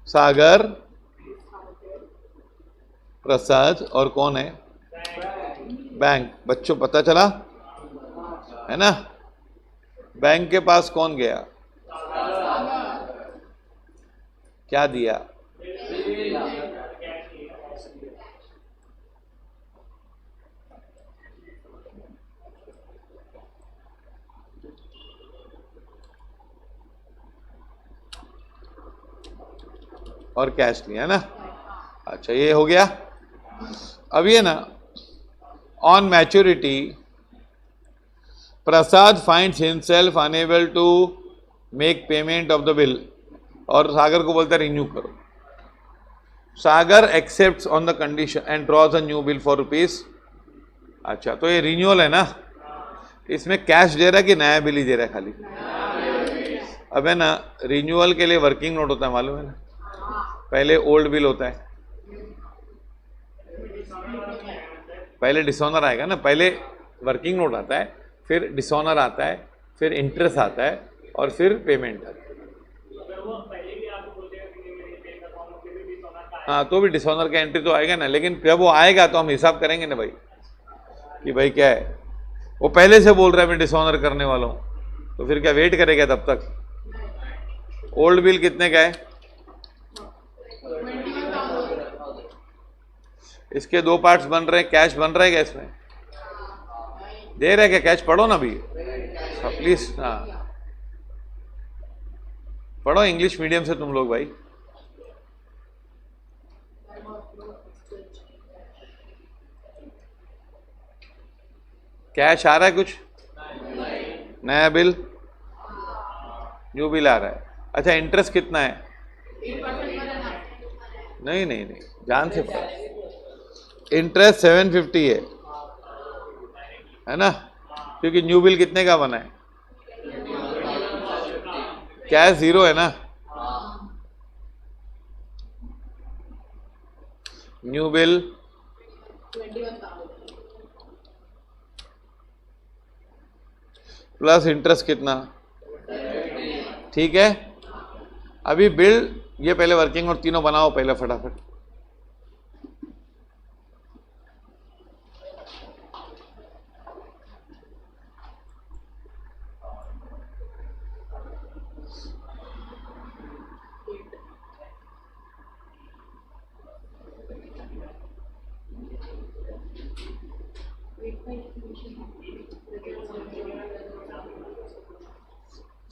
सागर, प्रसाद और कौन है? बैंक। बच्चों पता चला है ना? बैंक के पास कौन गया, क्या दिया? और कैश लिया ना। अच्छा ये हो गया। अब ये ना, on maturity Prasad finds himself unable to make payment of the bill, और सागर को बोलता है रिन्यू करो। Sagar accepts on the condition and draws a new bill for rupees. अच्छा तो ये रिन्यूअल है ना, इसमें कैश दे रहा है कि नया बिल ही दे रहा है खाली? अब है ना, रिन्यूअल के लिए वर्किंग नोट होता है, मालूम है ना? पहले ओल्ड बिल होता है, पहले डिसऑनर आएगा ना, पहले वर्किंग नोट आता है, फिर डिसऑनर आता है, फिर इंटरेस्ट आता है, और फिर पेमेंट आता है। हाँ तो भी डिसऑनर का एंट्री तो आएगा ना, लेकिन जब वो आएगा तो हम हिसाब करेंगे ना भाई कि भाई क्या है। वो पहले से बोल रहा है मैं डिसऑनर करने वाला हूँ, तो फिर क्या वेट करेगा तब तक? ओल्ड बिल कितने का है? इसके 2 पार्ट्स बन रहे हैं, कैश बन रहा है क्या इसमें? दे रहे क्या कैश? पढ़ो ना अभी प्लीज। हाँ पढ़ो, इंग्लिश मीडियम से तुम लोग भाई। कैश आ रहा है कुछ? नया बिल, न्यू बिल आ रहा है। अच्छा इंटरेस्ट कितना है? नहीं नहीं नहीं, ध्यान से पढ़ो। इंटरेस्ट 750 है ना, क्योंकि न्यू बिल कितने का बना है? कैश 0 है ना। न्यू बिल 21,000, प्लस इंटरेस्ट कितना, ठीक है। अभी बिल ये पहले वर्किंग और तीनों बनाओ पहले फटाफट।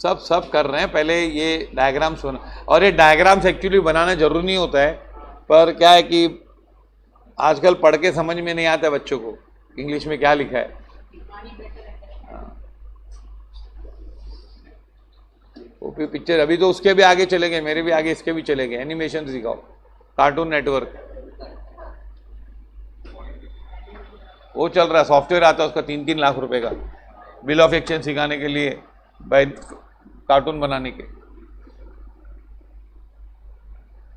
सब कर रहे हैं, पहले ये डायग्राम्स होना, और ये डायग्राम्स एक्चुअली बनाना जरूरी नहीं होता है, पर क्या है कि आजकल पढ़ के समझ में नहीं आता बच्चों को इंग्लिश में क्या लिखा है। वो भी पिक्चर अभी तो उसके भी आगे चले गए, मेरे भी आगे इसके भी चले गए। एनिमेशन सिखाओ, कार्टून नेटवर्क वो चल रहा है, सॉफ्टवेयर आता है उसका 3-3 लाख रुपए का, बिल ऑफ एक्सचेंज सिखाने के लिए, बाय कार्टून बनाने के।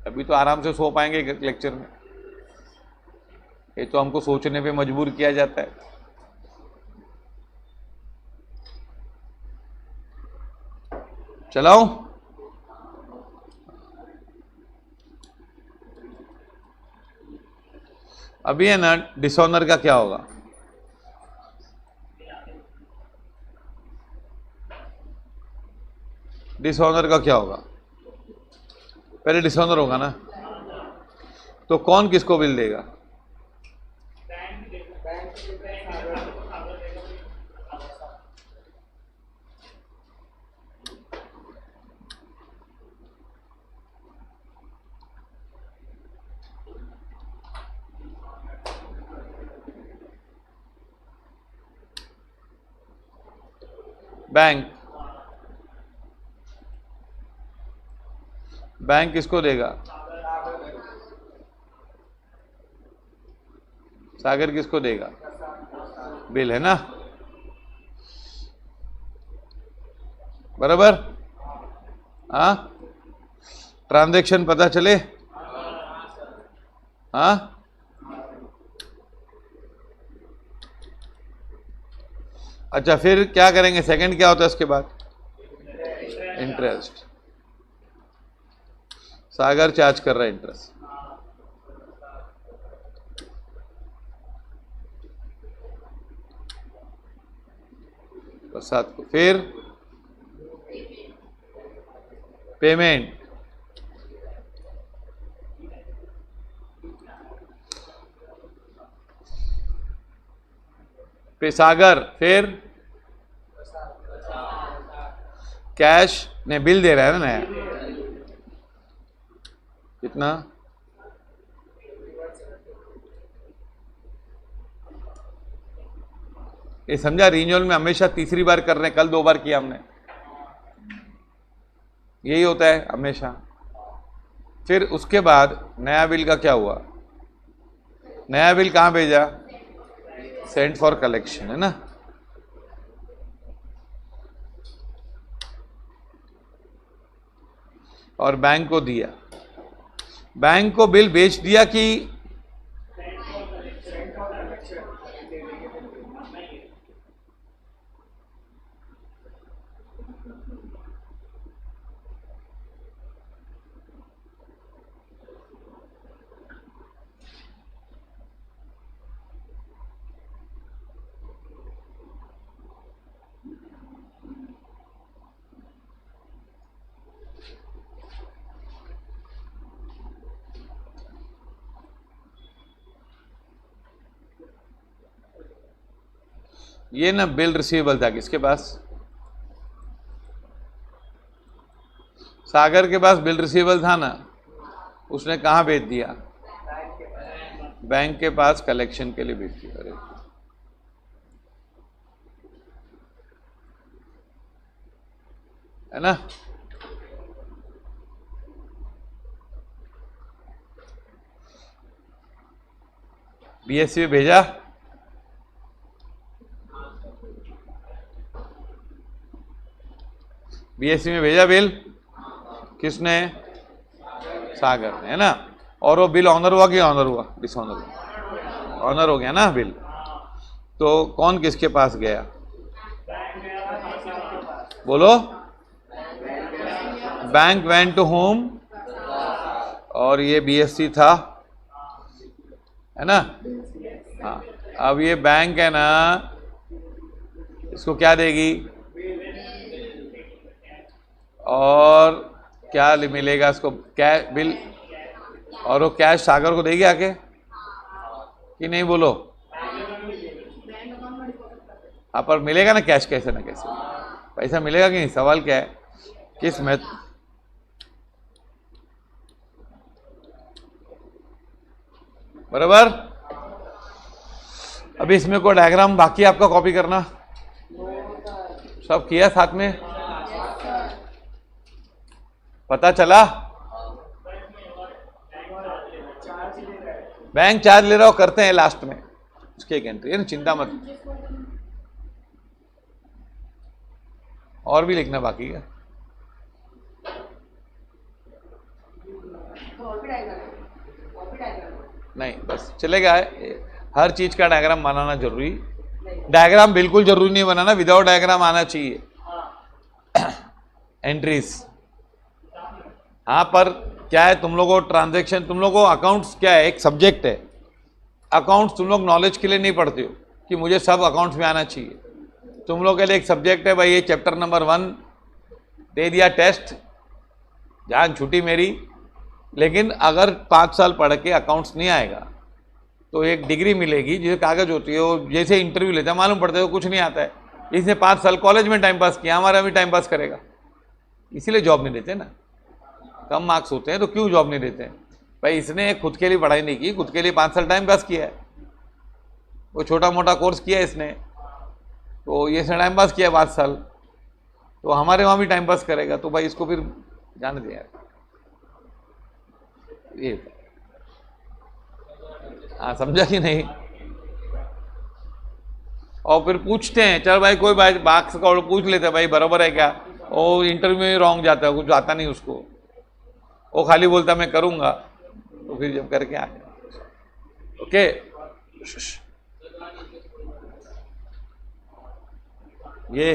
अभी तो आराम से सो पाएंगे लेक्चर में, ये तो हमको सोचने पे मजबूर किया जाता है। चलाओ, अभी है ना डिसऑनर का क्या होगा, डिसऑनर का क्या होगा, पहले डिसऑनर होगा ना, तो कौन किसको बिल देगा, बैंक, बैंक किसको देगा, सागर किसको देगा, बिल है ना, बराबर। हाँ, ट्रांजैक्शन पता चले, हाँ, अच्छा फिर क्या करेंगे, सेकंड क्या होता है उसके बाद, इंटरेस्ट। सागर चार्ज कर रहा है इंटरेस्ट, प्रसाद को। फिर पेमेंट, पे सागर, फिर कैश ने बिल दे रहा है ना नया, कितना, ये समझा। रिन्यूअल में हमेशा तीसरी बार कर रहे हैं, कल 2 बार किया हमने, यही होता है हमेशा। फिर उसके बाद नया बिल का क्या हुआ, नया बिल कहां भेजा, सेंड फॉर कलेक्शन, है ना। और बैंक को दिया, बैंक को बिल बेच दिया कि ये ना बिल रिसीवेबल था किसके पास, सागर के पास बिल रिसीवेबल था ना, उसने कहां भेज दिया, बैंक के पास कलेक्शन के लिए भेज दिया। अरे है ना, बीएससी में भेजा, बीएससी में भेजा बिल किसने, सागर ने, है ना। और वो बिल ऑनर हुआ कि ऑनर हुआ, डिसऑनर हुआ, ऑनर हो गया ना बिल। तो कौन किसके पास गया, बोलो, बैंक वेंट टू होम, और ये BSC था, है ना? हाँ, अब ये बैंक है ना, इसको क्या देगी और क्या मिलेगा इसको? कैश बिल, और वो कैश सागर को देगी आके कि नहीं? बोलो। हाँ, पर मिलेगा ना कैश, कैसे ना कैसे पैसा मिलेगा कि नहीं? सवाल क्या है, किस में? बराबर। अभी इसमें कोई डायग्राम बाकी है आपका कॉपी करना? सब किया साथ में? पता चला? बैंक चार्ज ले रहा हो, करते हैं लास्ट में उसकी एक एंट्री है ना, चिंता मत। और भी लिखना बाकी है? नहीं, बस चलेगा। हर चीज का डायग्राम बनाना जरूरी, डायग्राम बिल्कुल जरूरी नहीं बनाना, विदाउट डायग्राम आना चाहिए एंट्रीज। हाँ, पर क्या है, तुम लोगों को ट्रांजैक्शन, तुम लोगों को अकाउंट्स क्या है, एक सब्जेक्ट है अकाउंट्स। तुम लोग नॉलेज के लिए नहीं पढ़ते हो कि मुझे सब अकाउंट्स में आना चाहिए। तुम लोग के लिए एक सब्जेक्ट है भाई, ये चैप्टर नंबर 1 दे दिया टेस्ट, जान छुट्टी मेरी। लेकिन अगर 5 साल पढ़ के अकाउंट्स नहीं आएगा तो एक डिग्री मिलेगी जिसे कागज होती है, वो जैसे इंटरव्यू लेता है मालूम पड़ता है कुछ नहीं आता है। इसने 5 साल कॉलेज में टाइम पास किया, हमारा भी टाइम पास करेगा, इसीलिए जॉब नहीं देते ना। कम मार्क्स होते हैं तो क्यों जॉब नहीं देते हैं भाई? इसने खुद के लिए पढ़ाई नहीं की, खुद के लिए 5 साल टाइम पास किया है, वो छोटा मोटा कोर्स किया है इसने, तो ये इसने टाइम पास किया 5 साल, तो हमारे वहाँ भी टाइम पास करेगा, तो भाई इसको फिर जाने दे यार। ये हाँ, समझा कि नहीं? और फिर पूछते हैं, चल भाई कोई बात का पूछ लेते हैं भाई बराबर है क्या, वो इंटरव्यू में रॉन्ग जाता है, कुछ आता नहीं उसको, वो खाली बोलता मैं करूंगा, तो फिर जब करके आ गया। ओके, ये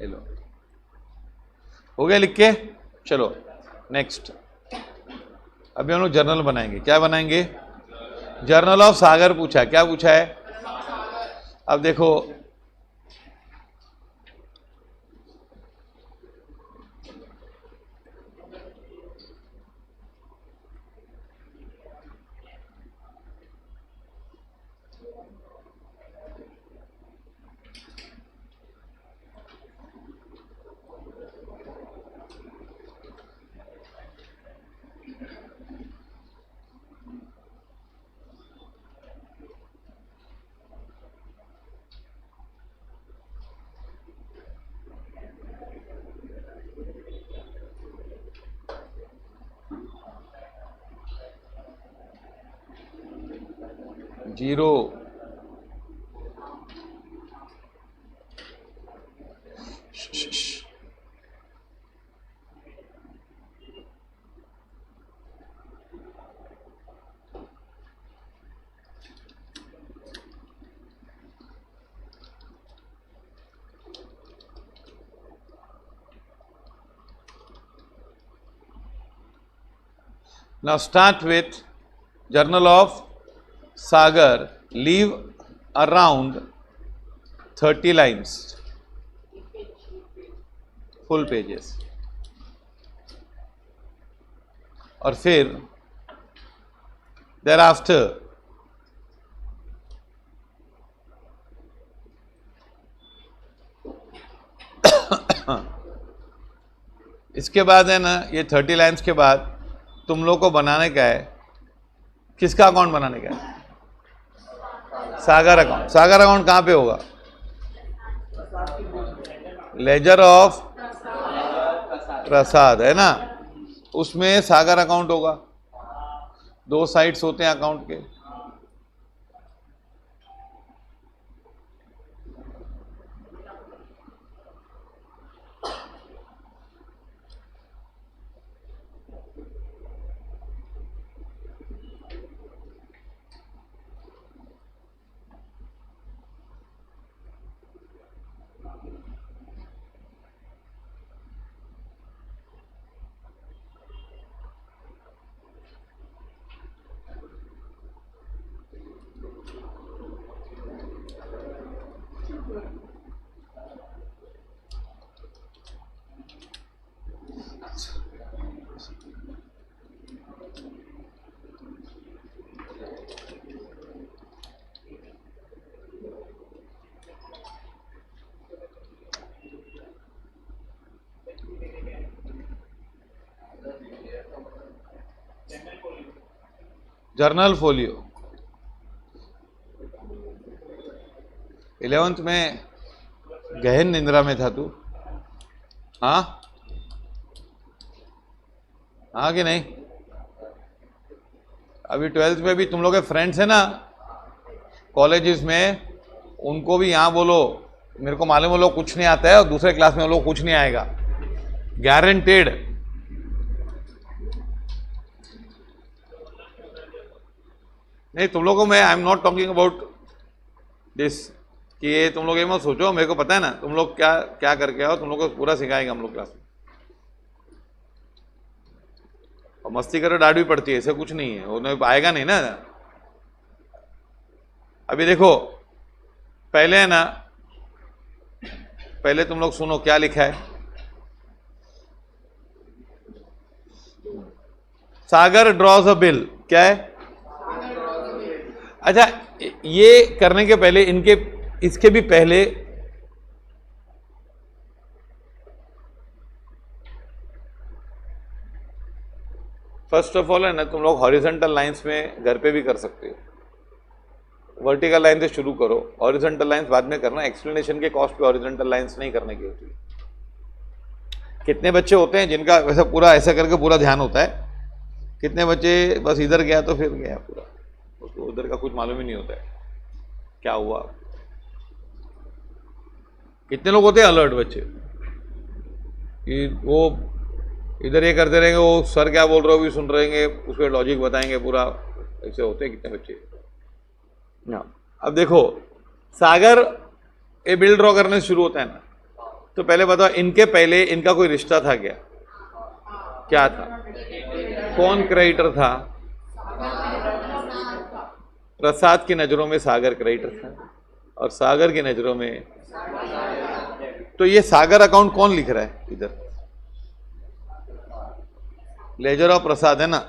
लो हो गया लिख के। चलो नेक्स्ट, अभी हम लोग जर्नल बनाएंगे। क्या बनाएंगे? जर्नल ऑफ सागर पूछा, क्या पूछा है? अब देखो, zero now start with journal of Sagar, leave around 30 lines, full pages, और फिर thereafter इसके बाद है ना, ये 30 लाइन्स के बाद तुम लोग को बनाने का है, किसका अकाउंट बनाने का है? सागर अकाउंट। सागर अकाउंट कहां पे होगा? लेजर ऑफ प्रसाद, है ना, उसमें सागर अकाउंट होगा। 2 साइड्स होते हैं अकाउंट के। जर्नल फोलियो 11th में गहन निंद्रा में था तू। हाँ हाँ कि नहीं? अभी 12th में भी तुम लोग के फ्रेंड्स हैं ना कॉलेजेस में, उनको भी यहाँ बोलो मेरे को मालूम है लोग कुछ नहीं आता है और दूसरे क्लास में लोग कुछ नहीं आएगा, गारंटेड। नहीं तुम लोगों को मैं I am not talking about this कि ये तुम लोग ये मत सोचो, मेरे को पता है ना तुम लोग क्या क्या करके आओ, तुम लोग को पूरा सिखाएंगे हम लोग क्लास में। और मस्ती करो डांट भी पड़ती है, ऐसे कुछ नहीं है, उन्हें आएगा नहीं ना। अभी देखो पहले है ना, पहले तुम लोग सुनो क्या लिखा है। सागर ड्रॉज अ बिल, क्या है? अच्छा ये करने के पहले इनके इसके भी पहले फर्स्ट ऑफ ऑल है ना, तुम लोग हॉरिजॉन्टल लाइंस में घर पे भी कर सकते हो, वर्टिकल लाइन से शुरू करो, हॉरिजॉन्टल लाइंस बाद में करना। एक्सप्लेनेशन के कॉस्ट पे हॉरिजॉन्टल लाइंस नहीं करने की होती। कितने बच्चे होते हैं जिनका वैसा पूरा ऐसा करके पूरा ध्यान होता है, कितने बच्चे बस इधर गया तो फिर गया पूरा, उसको उधर का कुछ मालूम ही नहीं होता है क्या हुआ। कितने लोग होते हैं अलर्ट बच्चे कि वो इधर ये करते रहेंगे, वो सर क्या बोल रहे हो भी सुन रहेंगे, उसके लॉजिक बताएंगे पूरा, ऐसे होते हैं कितने बच्चे। अब देखो सागर ये बिल ड्रॉ करने से शुरू होता है ना, तो पहले बताओ इनके पहले इनका कोई रिश्ता था क्या? क्या था? कौन क्रेडिटर था? प्रसाद की नजरों में सागर क्रेडिटर था और सागर की नजरों में, तो ये सागर अकाउंट कौन लिख रहा है इधर? लेजर ऑफ प्रसाद है ना,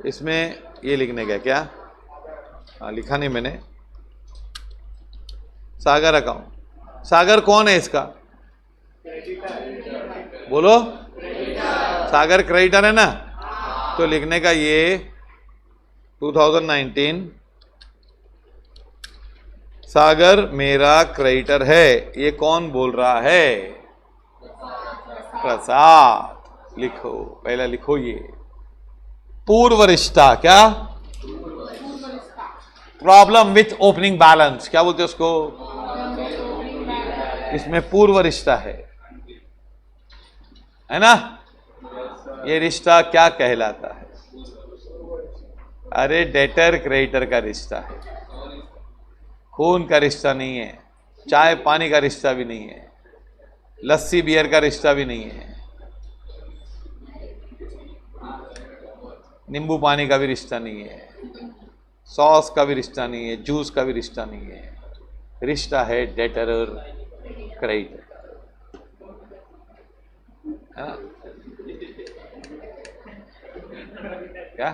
इसमें ये लिखने का क्या? हाँ लिखा नहीं मैंने, सागर अकाउंट। सागर कौन है इसका? बोलो, सागर क्रेडिटर है ना, तो लिखने का ये 2019 सागर मेरा क्रेडिटर है। ये कौन बोल रहा है? प्रसाद। लिखो, पहला लिखो ये पूर्व रिश्ता। क्या? प्रॉब्लम विथ ओपनिंग बैलेंस, क्या बोलते हैं उसको? इसमें पूर्व रिश्ता है ना? ये रिश्ता क्या कहलाता है? अरे डेटर क्रेडिटर का रिश्ता है, खून का रिश्ता नहीं है, चाय पानी का रिश्ता भी नहीं है, लस्सी बियर का रिश्ता भी नहीं है, नींबू पानी का भी रिश्ता नहीं है, सॉस का भी रिश्ता नहीं है, जूस का भी रिश्ता नहीं है। रिश्ता है डेटर और क्रेडिटर, है ना? क्या?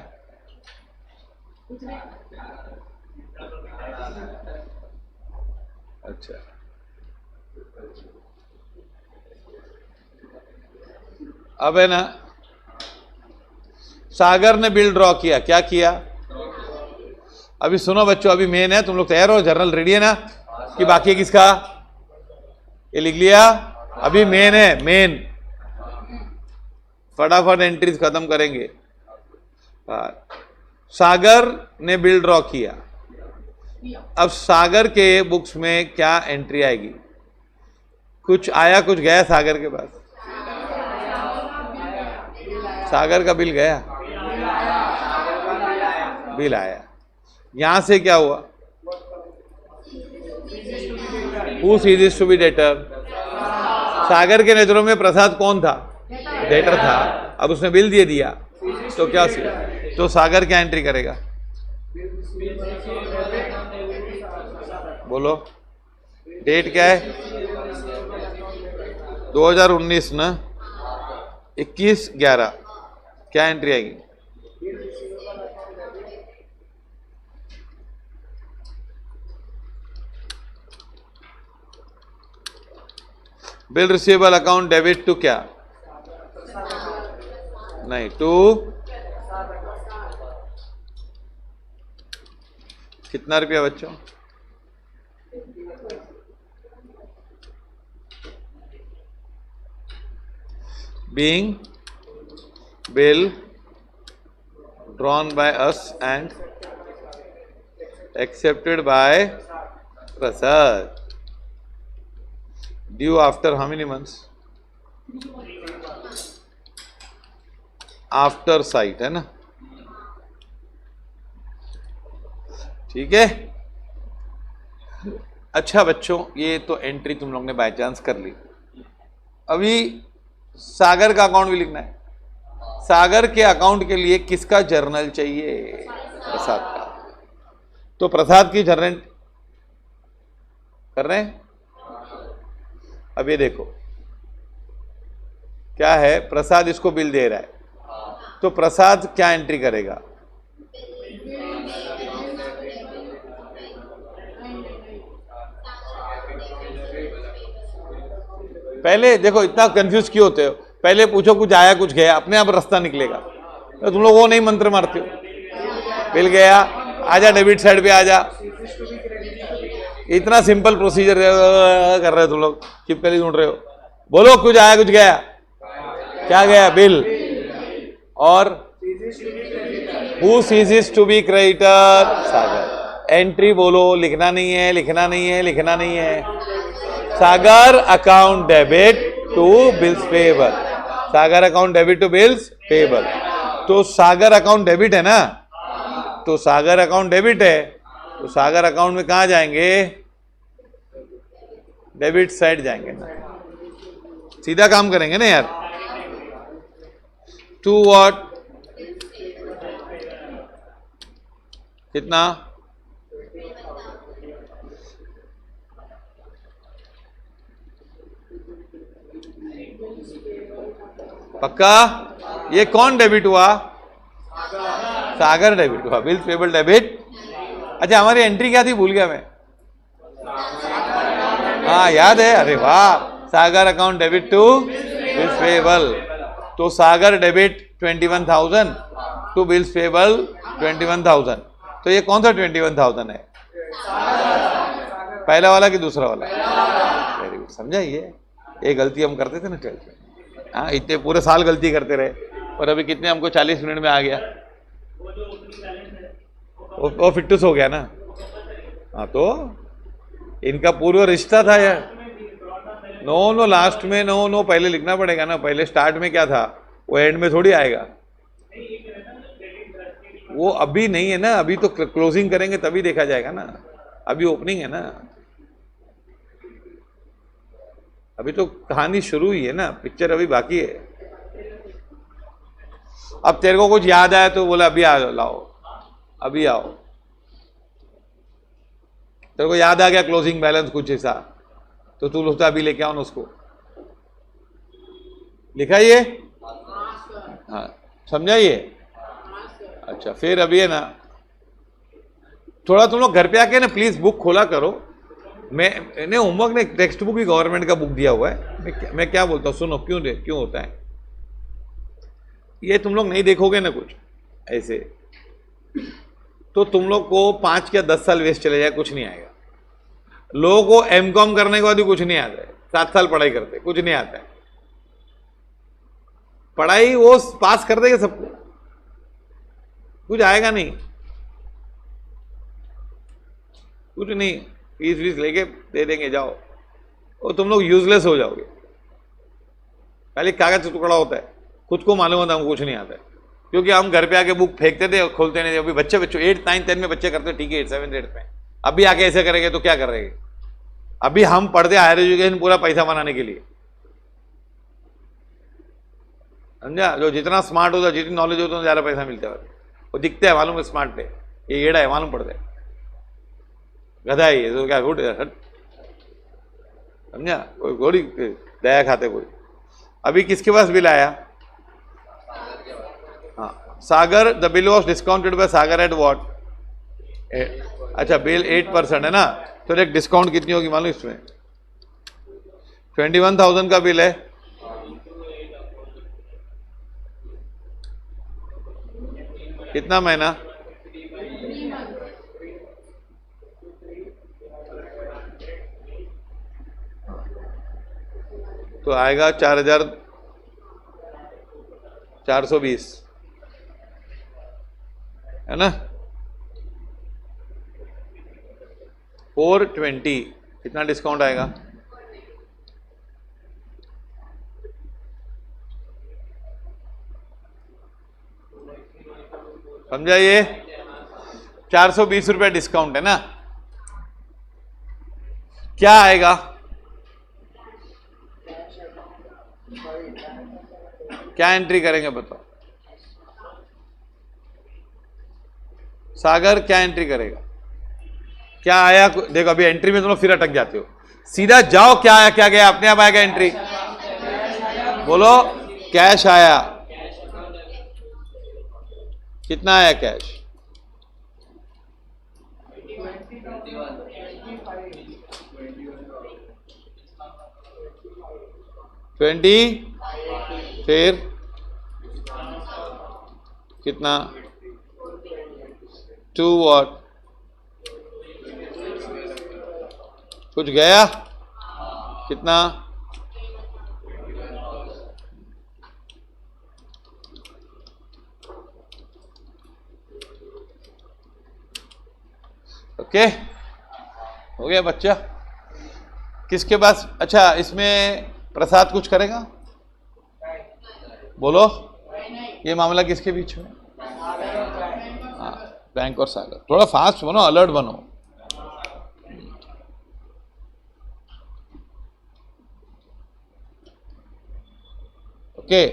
अच्छा, अब है ना, सागर ने बिल ड्रॉ किया। क्या किया? अभी सुनो बच्चों, अभी मेन है, तुम लोग तैयार हो? जर्नल रेडी है ना? कि बाकी किसका? ये लिख लिया? अभी मेन है, मेन। फटाफट एंट्रीज खत्म करेंगे। सागर ने बिल ड्रॉ किया। अब सागर के बुक्स में क्या एंट्री आएगी? कुछ आया कुछ गया सागर के पास? सागर का बिल गया, बिल आया। यहां से क्या हुआ? Who ceases to be debtor? Sagar के नजरों में प्रसाद कौन था? डेटर था। अब उसने बिल दे दिया, तो क्या? तो सागर क्या एंट्री करेगा? बोलो, डेट क्या है? 2019 ना, 21/11। क्या एंट्री आएगी? Bill receivable account debit to क्या? नहीं, टू कितना रुपया बच्चों? Being bill drawn by us and accepted by Prasad. Due after how many months? After site है ना, ठीक है। अच्छा बच्चों, ये तो एंट्री तुम लोग ने बाय चांस कर ली। अभी सागर का अकाउंट भी लिखना है। सागर के अकाउंट के लिए किसका जर्नल चाहिए? प्रसाद का। तो प्रसाद की जर्नल कर रहे हैं। अब ये देखो क्या है, प्रसाद इसको बिल दे रहा है, तो प्रसाद क्या एंट्री करेगा? पहले देखो, इतना कंफ्यूज क्यों होते हो? पहले पूछो कुछ आया कुछ गया, अपने आप रास्ता निकलेगा। तो तुम लोग वो नहीं मंत्र मारते हो, बिल गया, आजा डेबिट साइड पे आजा। इतना सिंपल प्रोसीजर कर रहे हो तुम लोग, चिपकली ढूंढ रहे हो। बोलो कुछ आया कुछ गया, क्या गया? बिल। और who ceases to be creditor? Sagar. Entry बोलो, लिखना नहीं है, लिखना नहीं है, लिखना नहीं है। Sagar account debit to bills payable. Sagar account debit to bills payable. तो सागर अकाउंट डेबिट है ना, तो सागर अकाउंट डेबिट है, तो सागर अकाउंट में कहां जाएंगे? डेबिट साइड जाएंगे ना, सीधा काम करेंगे ना यार। To what? कितना? पक्का? ये कौन डेबिट हुआ? सागर डेबिट हुआ, बिल्स पेएबल डेबिट। अच्छा हमारी एंट्री क्या थी, भूल गया मैं। हाँ याद है, अरे वाह। Sagar account debit to bills payable. तो Sagar debit 21,000 to bills payable 21,000। तो ये कौन सा 21,000 है? पहला वाला कि दूसरा वाला? वेरी गुड, समझा। ये गलती हम करते थे ना 12th में। हाँ, इतने पूरे साल गलती करते रहे, और अभी कितने हमको 40 मिनट में आ गया, वो फिटनेस हो गया ना। हाँ, तो इनका पूर्व रिश्ता था यार। नो लास्ट में नो पहले लिखना पड़ेगा ना। पहले स्टार्ट में क्या था, वो एंड में थोड़ी आएगा। वो अभी नहीं है ना, अभी तो क्लोजिंग करेंगे तभी देखा जाएगा ना, अभी ओपनिंग है ना, अभी तो कहानी शुरू हुई है ना, पिक्चर अभी बाकी है। अब तेरे को कुछ याद आया तो बोला अभी आ लाओ, अभी आओ। तेरे को याद आ गया क्लोजिंग बैलेंस कुछ ऐसा, तो तू लोग अभी लेके आओ ना उसको। लिखा ये? हाँ, समझा ये? अच्छा, फिर अभी है ना, थोड़ा तुम लोग घर पे आके ना प्लीज बुक खोला करो। मैंने होमवर्क ने टेक्स्ट बुक भी गवर्नमेंट का बुक दिया हुआ है। मैं क्या बोलता हूँ, सुनो, क्यों होता है ये? तुम लोग नहीं देखोगे ना कुछ ऐसे, तो तुम लोग को 5 या 10 साल वेस्ट चले जाए, कुछ नहीं आएगा। लोगों को एमकॉम करने के बाद भी कुछ नहीं आता है, 7 साल पढ़ाई करते कुछ नहीं आता है। पढ़ाई वो पास कर देगा सबको, कुछ आएगा नहीं, कुछ नहीं। फीस लेके दे देंगे, जाओ, और तुम लोग यूजलेस हो जाओगे। पहले कागज टुकड़ा होता है, खुद को मालूम होता है हमको कुछ नहीं आता है, क्योंकि हम घर पे आके बुक फेंकते थे, खोलते नहीं थे। अभी बच्चे 8, 9, 10 में बच्चे करते, ठीक है 8, 7, 8 में। अभी आके ऐसे करेंगे तो क्या करेंगे? अभी हम पढ़ते हायर एजुकेशन पूरा पैसा बनाने के लिए, समझा? जो जितना स्मार्ट होता, जितनी नॉलेज होता है, ज़्यादा पैसा मिलता है। वो दिखते हैं, मालूम है स्मार्ट है, ये एड़ा है, मालूम पड़ता है, गधा है ये तो, क्या गुड है, समझा? कोई गोली दया खाते कोई। अभी किसके पास बिल आया? हाँ, Sagar. The bill was discounted by Sagar at what? अच्छा, बिल 8% है ना, तो एक डिस्काउंट कितनी होगी मालूम इसमें? 21,000 का बिल है, कितना महीना? तो आएगा 4,420, है ना। 420 कितना डिस्काउंट आएगा? समझा? ये 420 रुपये डिस्काउंट है ना। क्या आएगा? क्या एंट्री करेंगे बताओ? सागर क्या एंट्री करेगा? क्या आया? देखो अभी एंट्री में तुम लोग फिर अटक जाते हो, सीधा जाओ। क्या आया क्या गया? अपने आप आएगा एंट्री। बोलो कैश आया। कितना आया कैश? 20। फिर कितना? 2 वॉट? कुछ गया? कितना? ओके, हो गया बच्चा। किसके पास? अच्छा, इसमें प्रसाद कुछ करेगा? बोलो, ये मामला किसके बीच में? हाँ, बैंक और सागर। थोड़ा फास्ट बनो, अलर्ट बनो। ओके,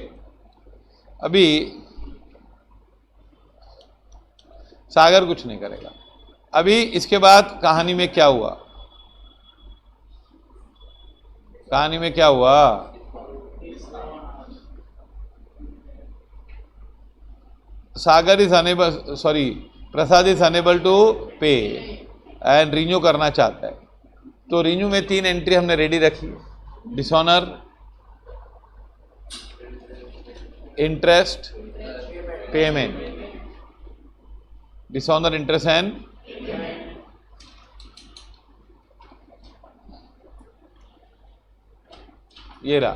अभी सागर कुछ नहीं करेगा। अभी इसके बाद कहानी में क्या हुआ? कहानी में क्या हुआ? Sagar is unable, sorry, Prasad is unable to pay and renew करना चाहता है। तो रिन्यू में 3 एंट्री हमने रेडी रखी। Dishonour, interest, payment. Dishonour, interest and ये रहा।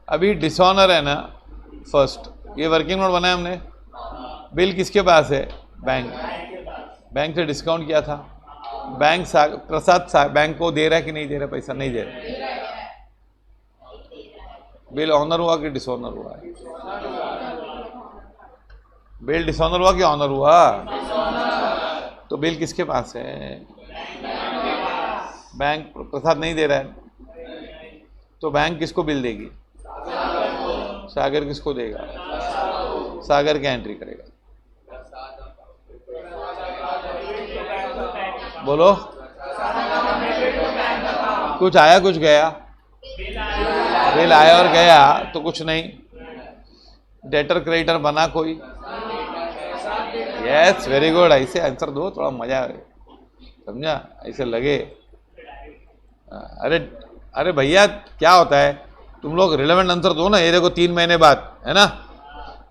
अभी डिसऑनर है ना फर्स्ट, ये वर्किंग नोट बनाया हमने। बिल किसके पास है? बैंक। बैंक से डिस्काउंट किया था। बैंक प्रसाद बैंक को दे रहा है कि नहीं दे रहा? पैसा नहीं दे रहा। बिल ऑनर हुआ कि डिसऑनर हुआ? बिल डिसऑनर हुआ कि ऑनर हुआ? तो बिल किसके पास है? बैंक। प्रसाद नहीं दे रहा है तो बैंक किसको बिल देगी? सागर किसको देगा? सागर क्या एंट्री करेगा? बोलो, कुछ आया कुछ गया? बिल आया और गया तो कुछ नहीं। डेटर क्रेडिटर बना कोई? Yes, very good. ऐसे आंसर दो, थोड़ा मजा आए, समझा? ऐसे लगे। अरे अरे भैया, क्या होता है, तुम लोग रिलेवेंट आंसर दो ना। ये देखो 3 महीने बाद है ना,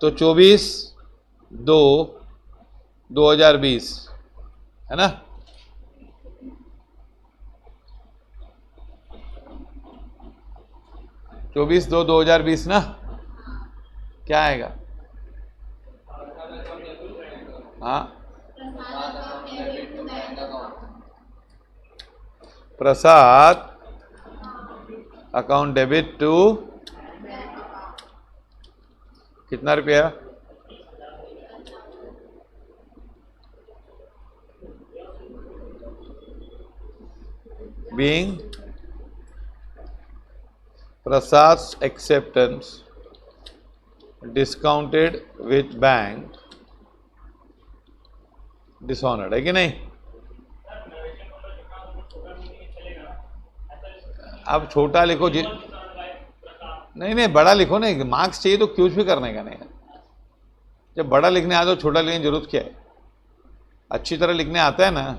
तो 24/2/2020 है ना। चौबीस 2/2020 ना। क्या आएगा? हाँ, प्रसाद अकाउंट डेबिट टू कितना रुपया? Being Prasad's acceptance discounted with bank dishonored, है कि नहीं? अब छोटा लिखो जी, नहीं बड़ा लिखो ना। मार्क्स चाहिए तो कुछ भी करने का नहीं है। जब बड़ा लिखने आता है तो छोटा लिखने की जरूरत क्या है? अच्छी तरह लिखने आता है ना,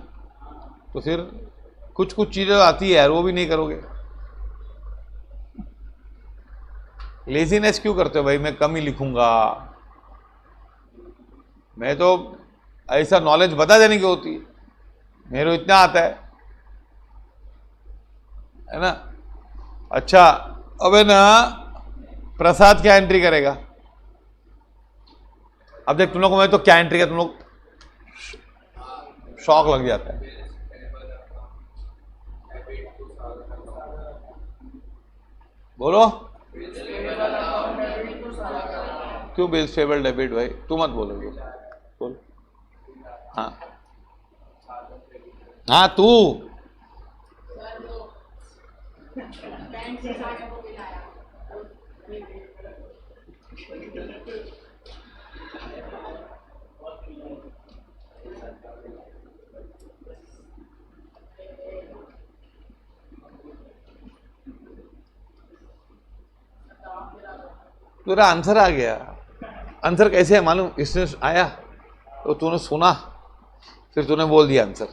तो फिर कुछ चीजें आती है यार, वो भी नहीं करोगे। लेजीनेस क्यों करते हो भाई? मैं कम ही लिखूंगा। मैं तो ऐसा नॉलेज बता देने की होती है, मेरे को इतना आता है। है ना। अच्छा, अब है ना प्रसाद क्या एंट्री करेगा? अब देख तुम लोग को मैं तो क्या एंट्री का तुम लोग शौक लग जाता है। बोलो क्यों बिल्स पेबल डेबिट भाई? तू मत बोलो, बोल। हाँ हाँ तू तेरा आंसर आ गया। आंसर कैसे है मालूम? इसने आया तो तूने सुना, फिर तूने बोल दिया आंसर।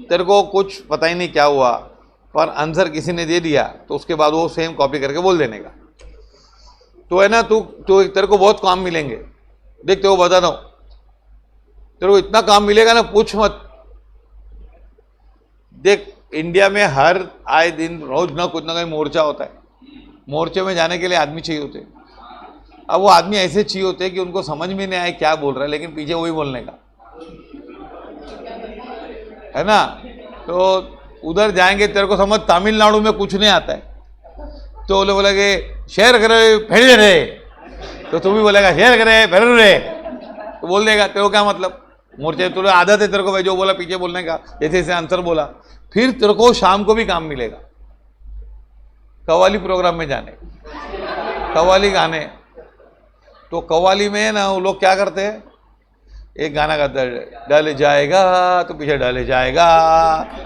तेरे को कुछ पता ही नहीं क्या हुआ, पर आंसर किसी ने दे दिया तो उसके बाद वो सेम कॉपी करके बोल देने का। तो है ना, तू तेरे को बहुत काम मिलेंगे। देख तेरे को बताता हूं, तेरे को इतना काम मिलेगा ना पूछ मत। देख इंडिया में हर आए दिन रोज ना कुछ ना कहीं मोर्चा होता है। मोर्चे में जाने के लिए आदमी चाहिए होते हैं। अब वो आदमी ऐसे चाहिए होते हैं कि उनको समझ में नहीं आए क्या बोल रहा है, लेकिन पीछे वही बोलने का है ना। तो उधर जाएंगे, तेरे को समझ तमिलनाडु में कुछ नहीं आता है तो बोले बोलेगे शेयर करे फेड़ रे, तो तू भी बोलेगा शेयर करे फेड़ रे, तो बोल देगा। तेरे को क्या मतलब? मोर्चे तुझे आदत है तेरे को भाई जो बोला पीछे बोलने का, जैसे जैसे आंसर बोला। फिर तेरे को शाम को भी काम मिलेगा कव्वाली प्रोग्राम में जाने, कव्वाली गाने। तो कव्वाली में ना वो लोग क्या करते हैं, एक गाना गाता है डाले जाएगा, तो पीछे डाले जाएगा,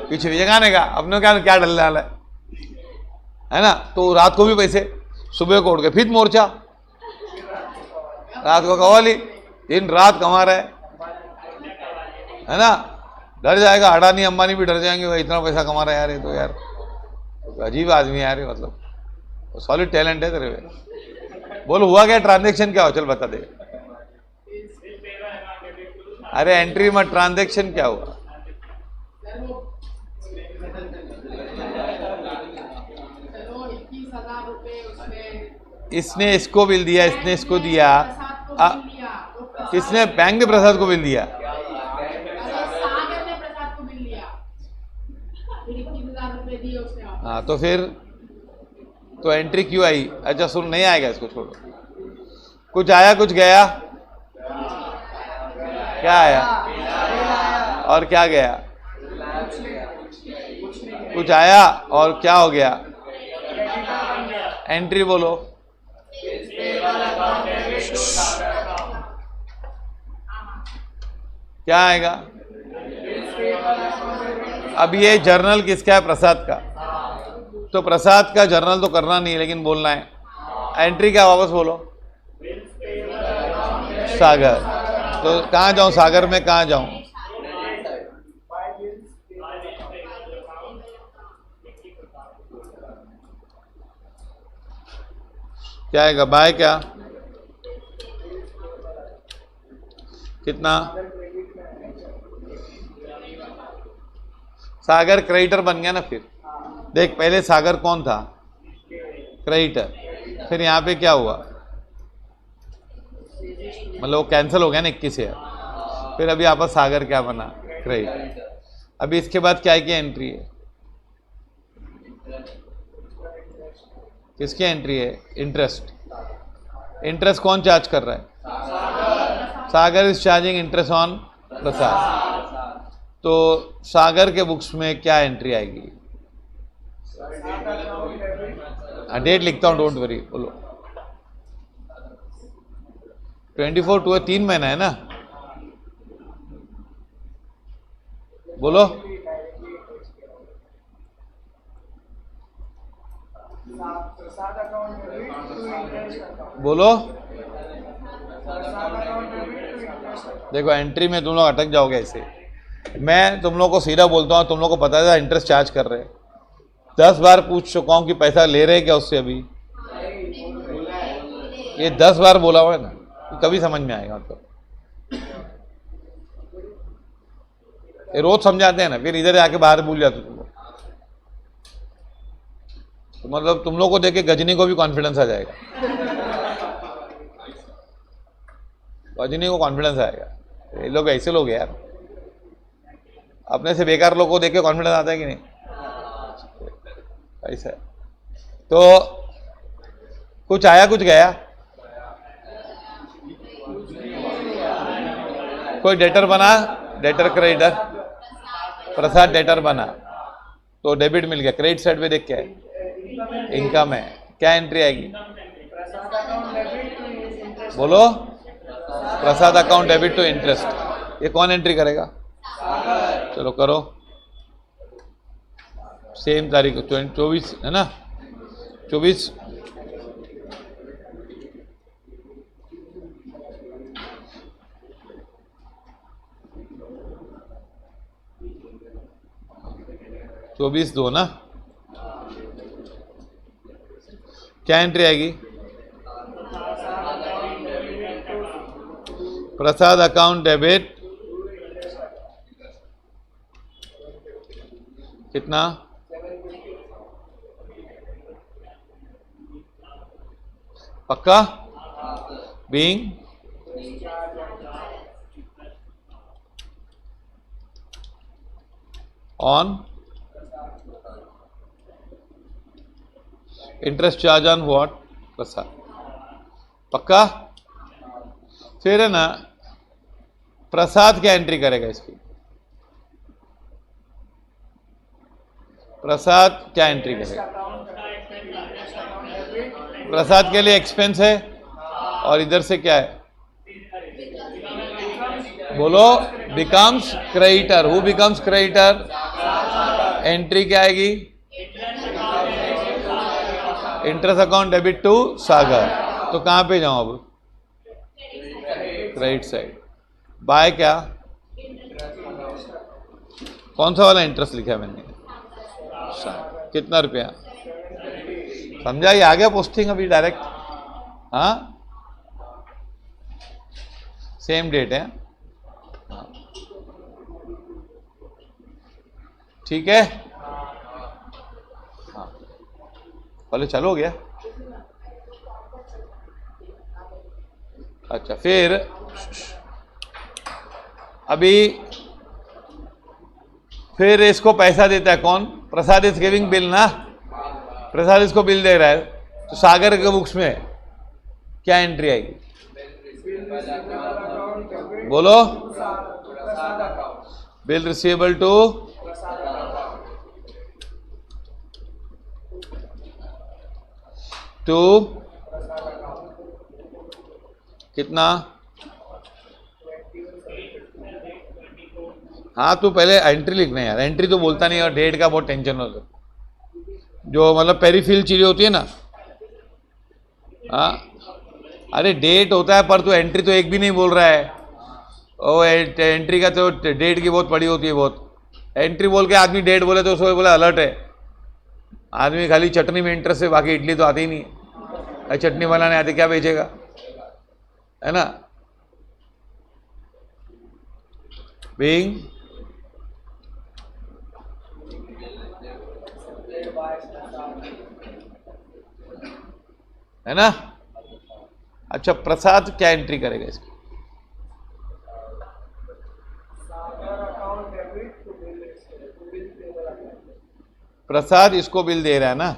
पीछे पीछे गाने का। अपने क्या क्या डल डाला है ना। तो रात को भी पैसे, सुबह को उठ के फिर मोर्चा, रात को कव्वाली, दिन रात कमा रहा है ना। डर जाएगा, अडानी अंबानी भी डर जाएंगे, भाई इतना पैसा कमा रहा है यार, ये तो यार अजीब आदमी है यार, मतलब सॉलिड टैलेंट है तेरे में। बोल हुआ क्या? ट्रांजैक्शन क्या हो? चल बता दे। अरे एंट्री में ट्रांजैक्शन क्या हुआ? इसने इसको बिल दिया, इसने इसको दिया। किसने? बैंक ने प्रसाद को बिल दिया। हाँ तो फिर तो एंट्री क्यों आई? अच्छा सुन, नहीं आएगा, इसको छोड़ो। कुछ आया कुछ गया? क्या आया और क्या गया? कुछ आया और क्या हो गया? एंट्री बोलो। क्या आएगा? अब ये जर्नल किसका है? प्रसाद का। तो प्रसाद का जर्नल तो करना नहीं है, लेकिन बोलना है। एंट्री क्या? वापस बोलो। सागर। तो कहाँ जाऊं? सागर में कहाँ जाऊं? क्या आएगा? बाय क्या? कितना? सागर क्रेडिटर बन गया ना। फिर देख, पहले सागर कौन था? क्रेडिटर। फिर यहाँ पे क्या हुआ? मतलब वो कैंसिल हो गया ना 21,000। फिर अभी आपस सागर क्या बना? क्रेडिटर। अभी इसके बाद क्या की एंट्री है? किसकी एंट्री है? इंटरेस्ट। इंटरेस्ट कौन चार्ज कर रहा है? सागर इज चार्जिंग इंटरेस्ट ऑन प्रसाद। तो सागर के बुक्स में क्या एंट्री आएगी? डेट लिखता हूं, डोंट वरी। बोलो। 24 टू 3 महीना है ना। बोलो। बोलो। देखो एंट्री में तुम लोग अटक जाओगे ऐसे। मैं तुम लोग को सीधा बोलता हूँ, तुम लोग को पता है इंटरेस्ट चार्ज कर रहे हैं। 10 बार पूछ चुका हूँ कि पैसा ले रहे क्या उससे। अभी ये 10 बार बोला हुआ है ना, तो कभी समझ में आएगा। मतलब ये रोज समझाते हैं ना, फिर इधर आके बाहर भूल जाते तुम लोग। तो मतलब तुम लोग को देख के गजनी को भी कॉन्फिडेंस आ जाएगा, गजनी को कॉन्फिडेंस आएगा। ये लोग ऐसे लोग हैं यार, अपने से बेकार लोग को देख के कॉन्फिडेंस आता है कि नहीं, ऐसा है। तो कुछ आया कुछ गया, कोई डेटर बना, डेटर क्रेडिटर, प्रसाद डेटर बना तो डेबिट मिल गया। क्रेडिट साइड पे देख क्या है, इनकम है, क्या एंट्री आएगी बोलो, प्रसाद अकाउंट डेबिट टू इंटरेस्ट। ये कौन एंट्री करेगा, चलो करो, सेम तारीख 24 है ना, 24 24/2 ना, क्या एंट्री आएगी, प्रसाद अकाउंट डेबिट कितना, पक्का, being on interest charge on what, Prasad, पक्का। फिर है ना, प्रसाद क्या एंट्री करेगा इसकी, प्रसाद क्या एंट्री करेगा, प्रसाद के लिए एक्सपेंस है और इधर से क्या है बोलो, becomes creditor. Who becomes creditor, entry क्या आएगी, इंटरेस्ट अकाउंट डेबिट टू सागर। तो कहां पे जाऊं अब, क्रेडिट साइड, बाय क्या, कौन सा वाला इंटरेस्ट लिखा है मैंने, कितना रुपया, समझा, ये आ गया पोस्टिंग अभी डायरेक्ट, हाँ सेम डेट है, ठीक है, हाँ पहले चलो हो गया। अच्छा फिर अभी फिर इसको पैसा देता है कौन, प्रसाद इज गिविंग बिल ना, प्रसाद इसको बिल दे रहा है, तो सागर के बुक्स में क्या एंट्री आएगी बोलो, बिल रिसीवेबल टू कितना, हाँ तू पहले एंट्री लिखना है यार, एंट्री तो बोलता नहीं और डेट का बहुत टेंशन होता है, जो मतलब पेरीफिल चीजें होती है ना, हाँ अरे डेट होता है पर तू एंट्री तो एक भी नहीं बोल रहा है, ओ एंट्री का तो डेट की बहुत पड़ी होती है, बहुत एंट्री बोल के आदमी डेट बोले तो उसको बोला अलर्ट है, आदमी खाली चटनी में इंटरेस्ट है, बाकी इडली तो आती ही नहीं है, चटनी बनाने आती क्या बेचेगा, है ना। बीइंग है ना। अच्छा प्रसाद क्या एंट्री करेगा इसकी, प्रसाद इसको बिल दे रहा है ना,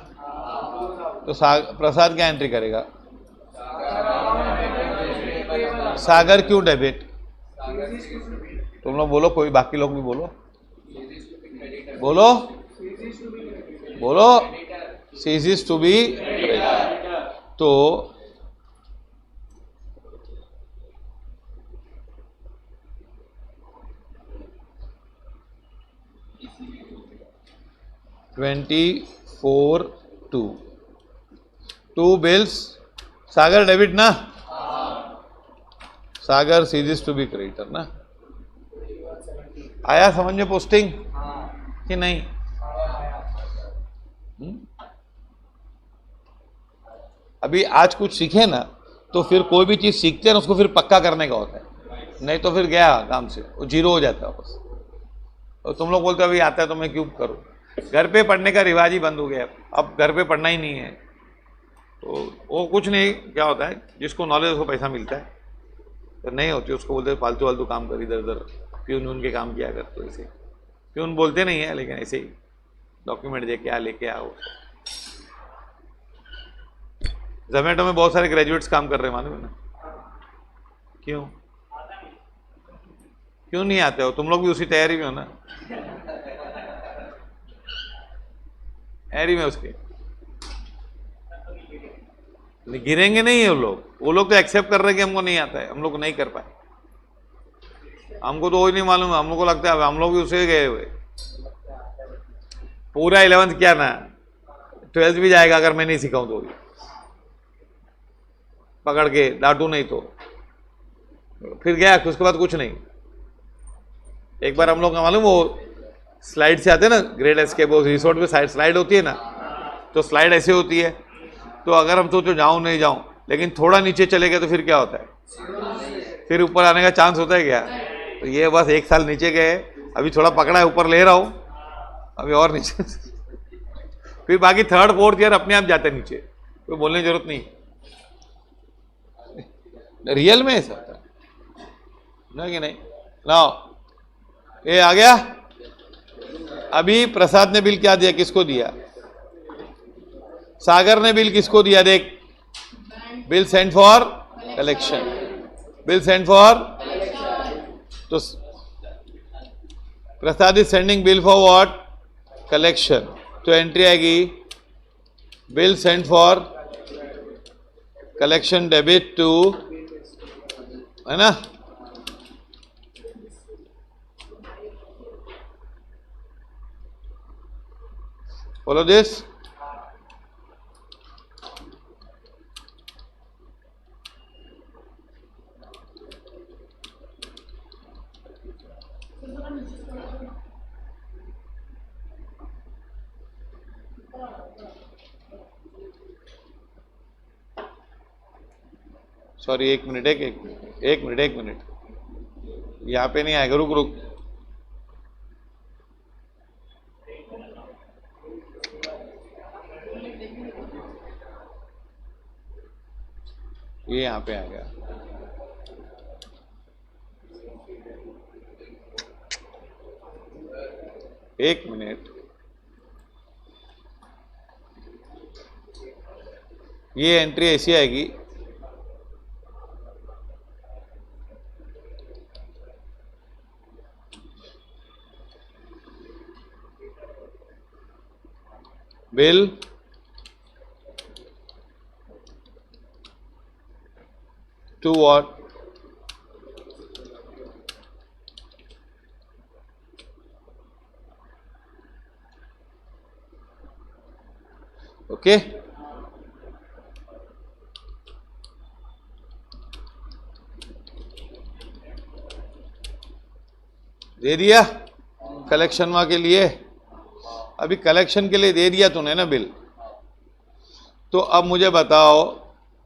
तो प्रसाद क्या एंट्री करेगा, सागर क्यों डेबिट, तुम लोग बोलो, कोई बाकी लोग भी बोलो, बोलो बोलो, सीजीज टू बी, तो टू बिल्स, सागर डेबिट ना, सागर सीरीज टू बी क्रेडिटर ना, आया समझ में पोस्टिंग कि नहीं, अभी आज कुछ सीखे ना तो फिर कोई भी चीज सीखते हैं ना उसको फिर पक्का करने का होता है, नहीं तो फिर गया काम से वो जीरो हो जाता है वापस। और तुम लोग बोलते हो अभी आता है तो मैं क्यों करूं, घर पे पढ़ने का रिवाज ही बंद हो गया, अब घर पे पढ़ना ही नहीं है। तो वो कुछ नहीं, क्या होता है जिसको नॉलेज उसको पैसा मिलता है, तो नहीं होती उसको बोलते फालतू फालतू काम कर, इधर उधर प्यून उन के काम किया कर। तो ऐसे प्यून बोलते नहीं है, लेकिन ऐसे ही डॉक्यूमेंट दे के आ, लेके आओ। जोमेटो में बहुत सारे ग्रेजुएट्स काम कर रहे हैं, मालूम है ना? क्यों क्यों नहीं आते हो? तुम लोग भी उसी तैयारी में हो ना, तैयारी में उसके। गिरेंगे नहीं है वो लोग तो एक्सेप्ट कर रहे हैं कि हमको नहीं आता है, हम लोग को नहीं कर पाए। हमको तो वही नहीं मालूम है, हम लोग को लगता है हम लोग भी उसे गए हुए। पूरा 11th किया ना, 12th भी जाएगा अगर मैं नहीं सिखाऊं तो, पकड़ के डांटू नहीं तो। फिर गया, उसके बाद कुछ नहीं। एक बार हम लोग का मालूम, वो स्लाइड से आते हैं ना ग्रेड एस के, वो रिसोर्ट पे स्लाइड होती है ना, तो स्लाइड ऐसे होती है, तो अगर हम सोचो जाऊं नहीं जाऊं, लेकिन थोड़ा नीचे चले गए तो फिर क्या होता है? फिर ऊपर आने का चांस होता है क्या? तो ये बस 1 साल नीचे गए, अभी थोड़ा पकड़ा है, ऊपर ले रहा हूं, अभी और नीचे। फिर बाकी 3rd 4th ईयर अपने आप जाते हैं नीचे, कोई बोलने की जरूरत नहीं। रियल में ऐसा होता है ना कि नहीं? लाओ ये आ गया। अभी प्रसाद ने बिल क्या दिया, किसको दिया? सागर ने बिल किसको दिया? देख, bill send for collection, bill send for, तो Prasad is sending bill for what? Collection. तो एंट्री आएगी bill send for collection debit to, है ना? Follow this. सॉरी, एक मिनट, एक मिनट, यहाँ पे नहीं आएगा, रुक रुक। ये यहाँ पे आएगा। एक मिनट, ये एंट्री ऐसी आएगी, बिल टू व्हाट? ओके, दे दिया कलेक्शन वा के लिए। अभी कलेक्शन के लिए दे दिया तूने ना बिल, तो अब मुझे बताओ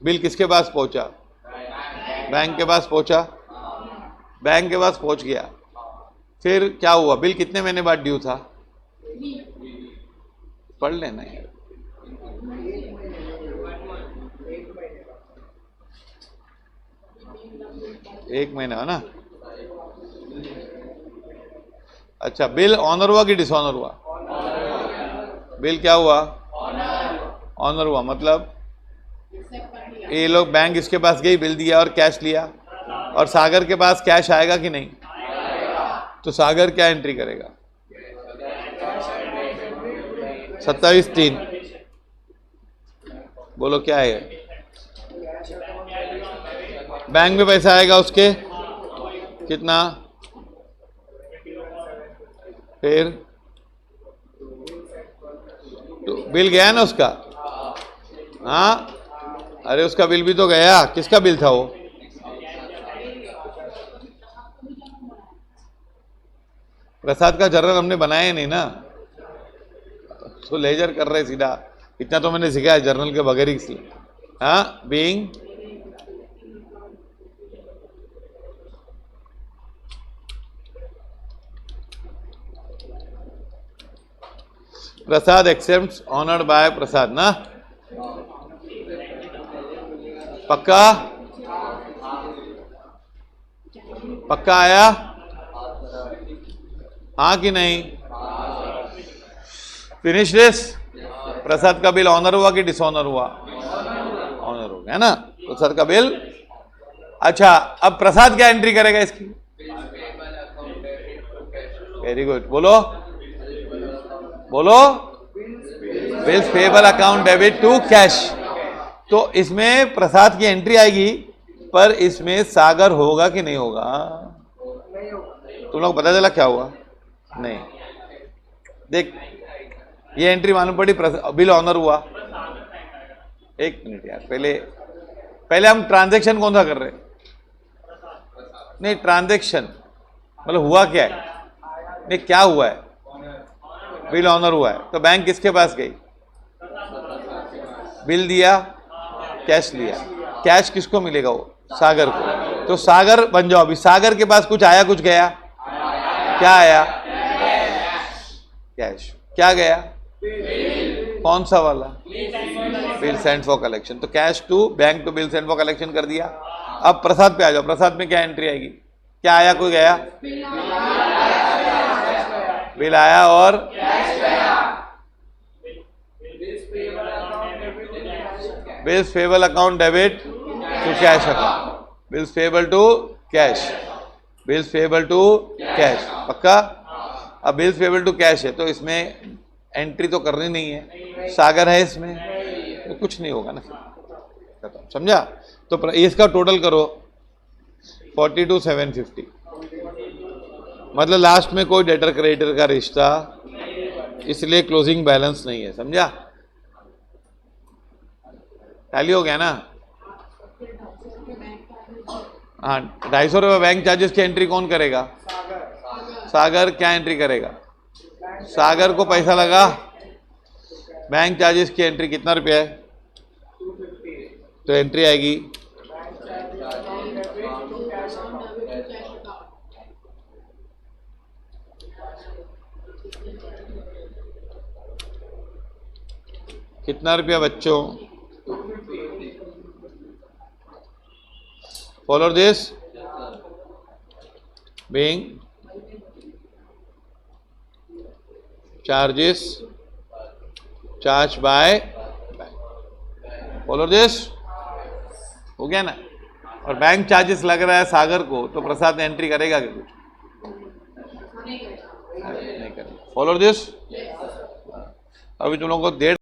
बिल किसके पास पहुंचा? बैंक के पास पहुंचा। बैंक के पास पहुंच गया, फिर क्या हुआ? बिल कितने महीने बाद ड्यू था? पढ़ लेना यार। एक महीना है ना? अच्छा, बिल ऑनर हुआ कि डिसऑनर हुआ? बिल क्या हुआ? ऑनर हुआ। मतलब ये लोग, बैंक इसके पास गई, बिल दिया और कैश लिया, और सागर के पास कैश आएगा कि नहीं? तो सागर क्या एंट्री करेगा? 27/3। बोलो क्या है? बैंक में पैसा आएगा उसके, कितना? फिर तो बिल गया ना उसका? हाँ, अरे उसका बिल भी तो गया। किसका बिल था वो? प्रसाद का जर्नल हमने बनाया नहीं ना, तो लेजर कर रहे सीधा। इतना तो मैंने सीखा है जर्नल के बगैर ही। हाँ, being Prasad accepts honoured by Prasad ना, पक्का पक्का आया, हाँ कि नहीं? Finish this. प्रसाद का बिल ऑनर हुआ कि डिसऑनर हुआ? ऑनर हो गया ना, प्रसाद का बिल। अच्छा, अब प्रसाद क्या एंट्री करेगा इसकी? वेरी गुड, बोलो बोलो। Bills payable account debit to cash. तो इसमें प्रसाद की एंट्री आएगी, पर इसमें सागर होगा कि नहीं होगा? तुम लोग पता चला क्या हुआ? नहीं। देख, ये एंट्री मालूम पड़ी, बिल ऑनर हुआ। एक मिनट यार, पहले हम ट्रांजैक्शन कौन सा कर रहे हैं? नहीं, ट्रांजैक्शन मतलब हुआ क्या है? नहीं, क्या हुआ है? बिल ऑनर हुआ है, तो बैंक किसके पास गई? बिल दिया, कैश लिया। कैश किसको मिलेगा? वो सागर को। तो सागर बन जाओ अभी। सागर के पास कुछ आया कुछ गया? क्या आया? कैश। क्या गया? कौन सा वाला? Bill send for collection. तो cash to bank to bill send for collection कर दिया। अब प्रसाद पे आ जाओ। प्रसाद में क्या एंट्री आएगी? क्या आया कोई गया? बिल आया और bills payable account debit to cash account. Bills payable to cash. Bills payable to cash, पक्का? अब बिल्स पेबल टू कैश है, तो इसमें एंट्री तो करनी नहीं है, सागर है इसमें, तो कुछ नहीं होगा ना, समझा? तो इसका टोटल करो 42,750, मतलब लास्ट में कोई डेटर क्रेडिटर का रिश्ता, इसलिए क्लोजिंग बैलेंस नहीं है, समझा? टैली हो गया ना? हाँ, 250 रुपये बैंक चार्जेस की एंट्री कौन करेगा? सागर। क्या एंट्री करेगा? सागर को पैसा लगा। बैंक चार्जेस की एंट्री कितना रुपया है? तो एंट्री आएगी कितना रुपया बच्चों? Follow this being charges charged by bank. Follow this हो गया ना? और बैंक चार्जेस लग रहा है सागर को, तो प्रसाद एंट्री करेगा क्या? कुछ नहीं करेगा। Follow this. अभी तुम लोगों को 1.5